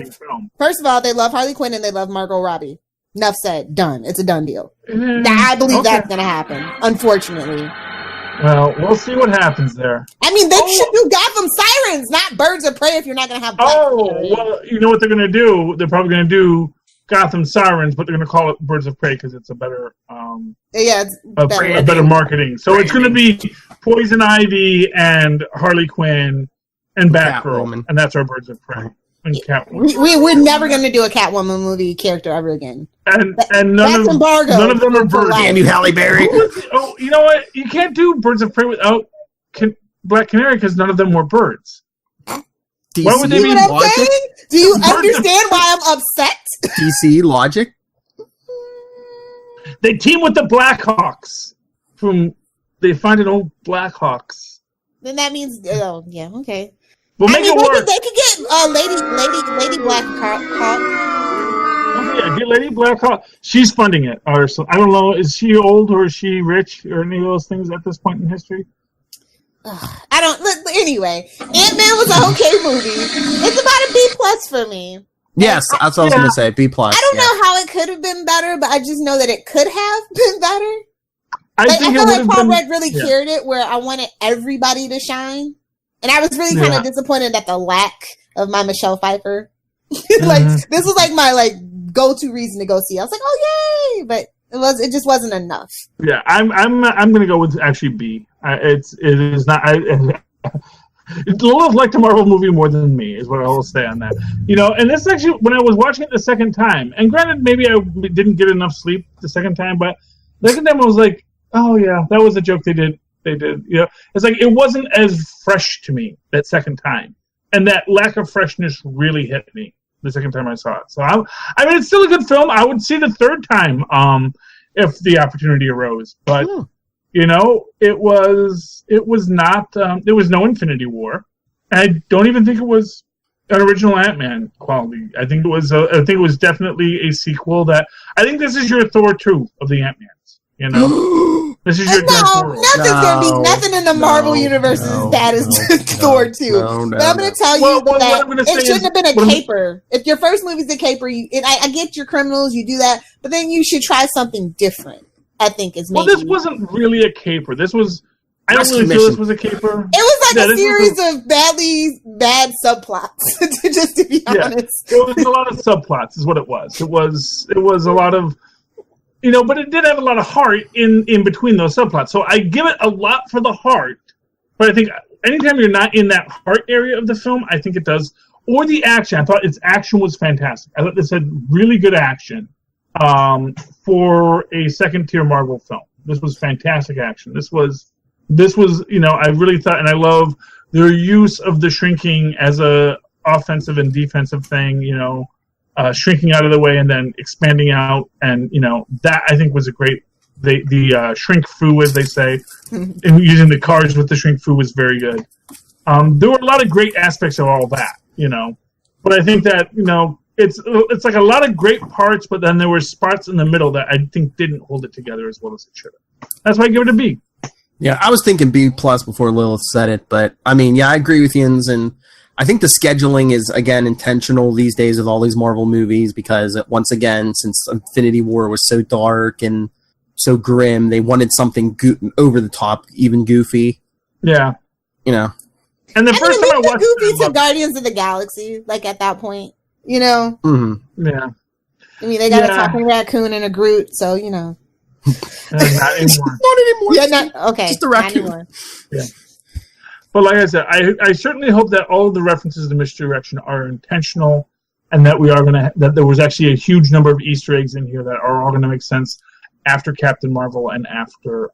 First of all, they love Harley Quinn and they love Margot Robbie. Enough said. Done. It's a done deal. I believe that's going to happen. Unfortunately. Well, we'll see what happens there. I mean, they should do Gotham Sirens, not Birds of Prey if you're not going to have Black Canary. Well, you know what they're going to do? They're probably going to do Gotham Sirens, but they're going to call it Birds of Prey because it's a better, it's a better marketing. So it's going to be Poison Ivy and Harley Quinn and Batgirl, and that's our Birds of Prey. And Catwoman. We're never going to do a Catwoman movie character ever again. And none of them are birds. Damn you, Halle Berry. Oh, you know what? You can't do Birds of Prey without Black Canary because none of them were birds. Why would they be logic? Do you understand why I'm upset? DC logic? They team with the Blackhawks. They find an old Blackhawks. Then that means, okay. We'll make it work. They could get Lady Blackhawk. Oh, yeah, get Lady Blackhawk. She's funding it. Or so, I don't know. Is she old or is she rich or any of those things at this point in history? I don't. Anyway, Ant-Man was an okay movie. It's about a B+ for me. Yes, that's what I was going to say. B+. I don't know how it could have been better, but I just know that it could have been better. I feel like Paul Rudd really carried it, where I wanted everybody to shine. And I was really kind of disappointed at the lack of my Michelle Pfeiffer. This was like my go-to reason to go see. I was like, oh yay! But it just wasn't enough. Yeah, I'm gonna go with actually B. It is not. Lilith liked a Marvel movie more than me, is what I will say on that. You know, and this actually, when I was watching it the second time, and granted, maybe I didn't get enough sleep the second time, but the second time I was like, oh yeah, that was a joke they did. You know, it's like it wasn't as fresh to me that second time, and that lack of freshness really hit me the second time I saw it. So I mean, it's still a good film. I would see the third time if the opportunity arose, but you know, it was not. There was no Infinity War. I don't even think it was an original Ant-Man quality. I think it was definitely a sequel. That I think this is your Thor 2 of the Ant-Mans. You know. This is your nothing in the Marvel universe is as bad as Thor 2. But I'm going to tell you that it shouldn't have been a caper. If your first movie's a caper, I get your criminals, you do that, but then you should try something different. I think is maybe. Well, this wasn't really a caper. This was. I don't really feel this was a caper. It was like a series of bad subplots. Just to be honest, it was a lot of subplots. Is what it was. It was a lot of. You know, but it did have a lot of heart in between those subplots. So I give it a lot for the heart. But I think anytime you're not in that heart area of the film, I think it does. Or the action. I thought its action was fantastic. I thought this had really good action for a second-tier Marvel film. This was fantastic action. This was, you know, I really thought, and I love their use of the shrinking as a offensive and defensive thing, you know. Shrinking out of the way and then expanding out, and you know that I think was a great. The shrink fu, as they say, and using the cars with the shrink fu was very good. There were a lot of great aspects of all that, you know, but I think that you know it's like a lot of great parts, but then there were spots in the middle that I think didn't hold it together as well as it should have. That's why I give it a B. Yeah, I was thinking B+ before Lilith said it, but I mean, yeah, I agree with Jens, and I think the scheduling is, again, intentional these days with all these Marvel movies because, once again, since Infinity War was so dark and so grim, they wanted something over the top, even goofy. Yeah. You know. And the first time I watched Goofy to Guardians of the Galaxy, like at that point, you know? Mm-hmm. Yeah. I mean, they got a talking raccoon and a Groot, so, you know. Not anymore. Not anymore. Yeah, okay. Just a raccoon. Yeah. But like I said, I certainly hope that all of the references to misdirection are intentional, and that we are that there was actually a huge number of Easter eggs in here that are all gonna make sense after Captain Marvel and after.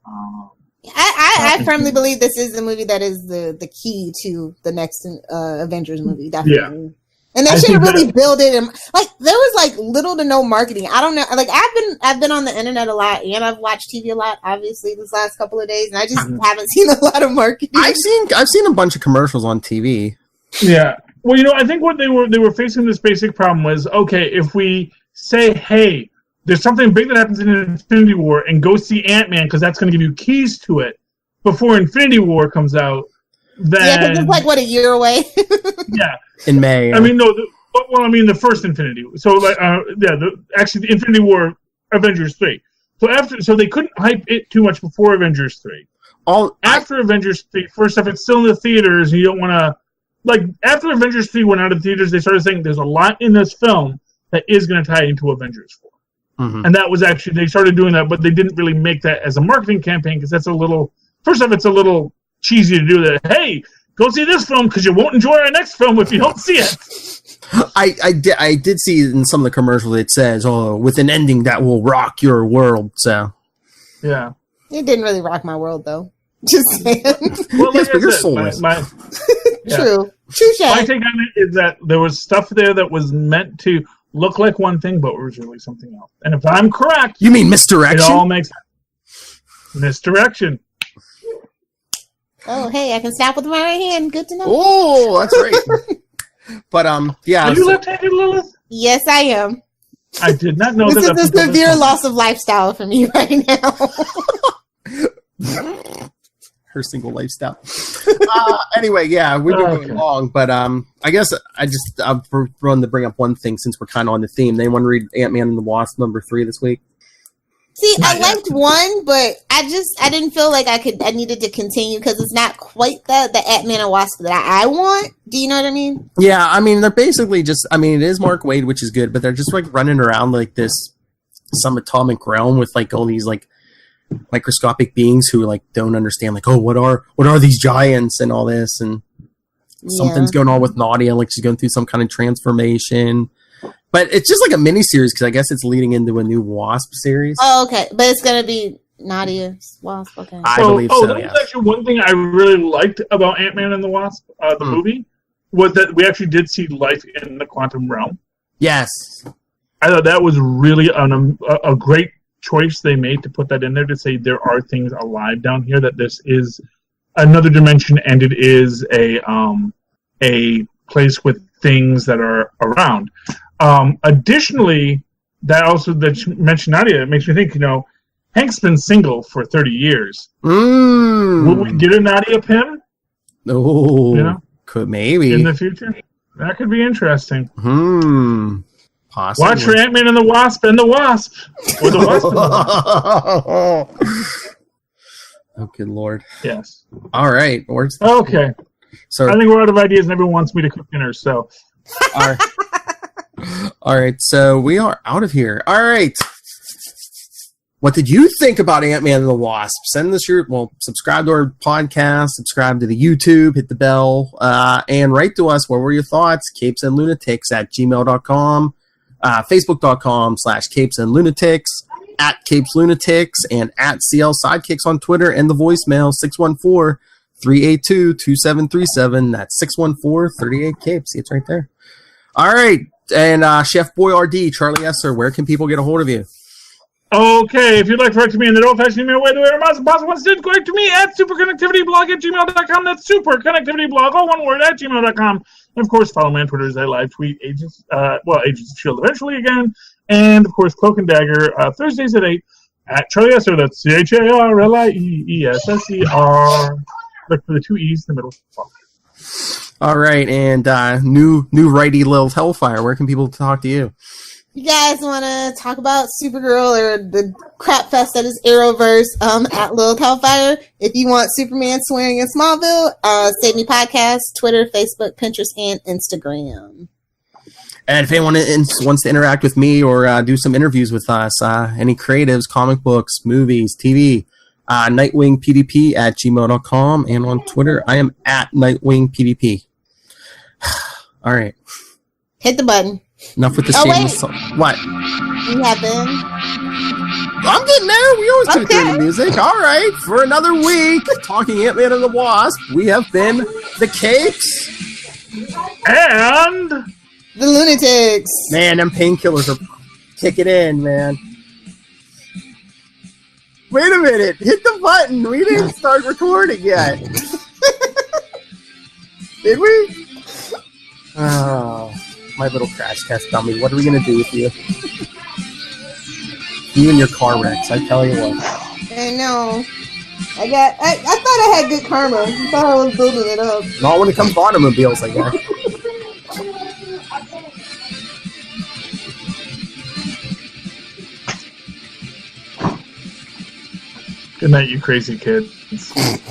I firmly believe this is the movie that is the key to the next Avengers movie. Definitely. Yeah. And they should have really built it. And like there was like little to no marketing. I don't know. Like I've been on the internet a lot, and I've watched TV a lot. Obviously, this last couple of days, and I just haven't seen a lot of marketing. I've seen a bunch of commercials on TV. Yeah. Well, you know, I think what they were facing this basic problem was, okay, if we say, hey, there's something big that happens in Infinity War, and go see Ant-Man because that's going to give you keys to it before Infinity War comes out. Then because it's like what, a year away. Yeah. In May. I mean, no. The first Infinity. So, like, actually, the Infinity War, Avengers 3. So they couldn't hype it too much before Avengers 3. after Avengers 3, first off, it's still in the theaters, and you don't want to... Like, after Avengers 3 went out of the theaters, they started saying there's a lot in this film that is going to tie into Avengers 4. Mm-hmm. And that was actually... They started doing that, but they didn't really make that as a marketing campaign, because that's a little... First off, it's a little cheesy to do that. Hey, go see this film, because you won't enjoy our next film if you don't see it. I did see in some of the commercials it says, "Oh, with an ending that will rock your world." So, yeah, it didn't really rock my world though. Just saying. Well, like your soul. True. True. My take on it is that there was stuff there that was meant to look like one thing, but was really something else. And if I'm correct, you mean misdirection? It all makes sense. Misdirection. Oh, hey, I can snap with my right hand. Good to know. Oh, that's right. But yeah. Are you left-handed, Lilith? Yes, I am. I did not know this that. This is a severe loss of lifestyle for me right now. Her single lifestyle. Anyway, yeah, we've been going long, but I guess I wanted to bring up one thing since we're kind of on the theme. Anyone read Ant-Man and the Wasp #3 this week? See, I liked one, but I didn't feel like I needed to continue because it's not quite the Ant-Man and Wasp that I want. Do you know what I mean? Yeah, I mean, they're basically just, I mean, it is Mark Waid, which is good, but they're just like running around like some atomic realm with like all these like microscopic beings who like don't understand like, oh, what are these giants and all this, and something's going on with Nadia, like she's going through some kind of transformation. But it's just like a mini-series because I guess it's leading into a new Wasp series. Oh, okay. But it's going to be Nadia's Wasp, okay. I believe so, that was actually one thing I really liked about Ant-Man and the Wasp, the movie, was that we actually did see life in the quantum realm. Yes. I thought that was really a great choice they made to put that in there, to say there are things alive down here, that this is another dimension, and it is a place with things that are around. Additionally, that you mentioned Nadia, it makes me think, Hank's been single for 30 years. Will we get a Nadia Pym? Oh, could maybe. In the future? That could be interesting. Possibly. Watch for Ant-Man and the Wasp and the Wasp. Or the Wasp and the Wasp. Oh, good Lord. Yes. All right. Okay. So I think we're out of ideas and everyone wants me to cook dinner, so. All right, so we are out of here. All right. What did you think about Ant-Man and the Wasp? Send us subscribe to our podcast, subscribe to the YouTube, hit the bell, and write to us. What were your thoughts? capesandlunatics@gmail.com, facebook.com/capesandlunatics, @capeslunatics, and @CLSidekicks on Twitter, and the voicemail 614-382-2737. That's 614-38-CAPE. See, it's right there. All right. And Chef Boy RD, Charlie Esser, where can people get a hold of you? Okay, if you'd like to write to me in the old-fashioned email way, the way our boss once did, go to me at superconnectivityblog@gmail.com. That's superconnectivityblog, all one word, @gmail.com. And, of course, follow me on Twitter as I live tweet Agents of S.H.I.E.L.D. eventually again. And, of course, Cloak and Dagger, Thursdays at 8 at Charlie Esser. That's CharlieEsser. Look for the 2 E's in the middle. All right, and new righty Lilith Hellfire. Where can people talk to you? You guys want to talk about Supergirl or the crap fest that is Arrowverse at Lilith Hellfire? If you want Superman swearing in Smallville, Save Me Podcast, Twitter, Facebook, Pinterest, and Instagram. And if anyone wants to interact with me or do some interviews with us, any creatives, comic books, movies, TV, nightwingpdp@gmail.com, and on Twitter I am @nightwingpdp. All right, hit the button. Enough with the shameless. What? You have been. I'm getting there. We always do the music. All right, for another week talking Ant-Man and the Wasp, we have been the Capes and the Lunatics. Man, them painkillers are kicking in, man. Wait a minute. Hit the button. We didn't start recording yet. Did we? Oh, my little crash test dummy. What are we going to do with you? You and your car wrecks, I tell you what. I know. I thought I had good karma. I thought I was building it up. Not when it comes to automobiles, I guess. Good night, you crazy kids. Take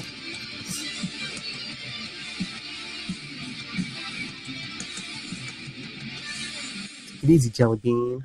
it easy, Jelly Bean.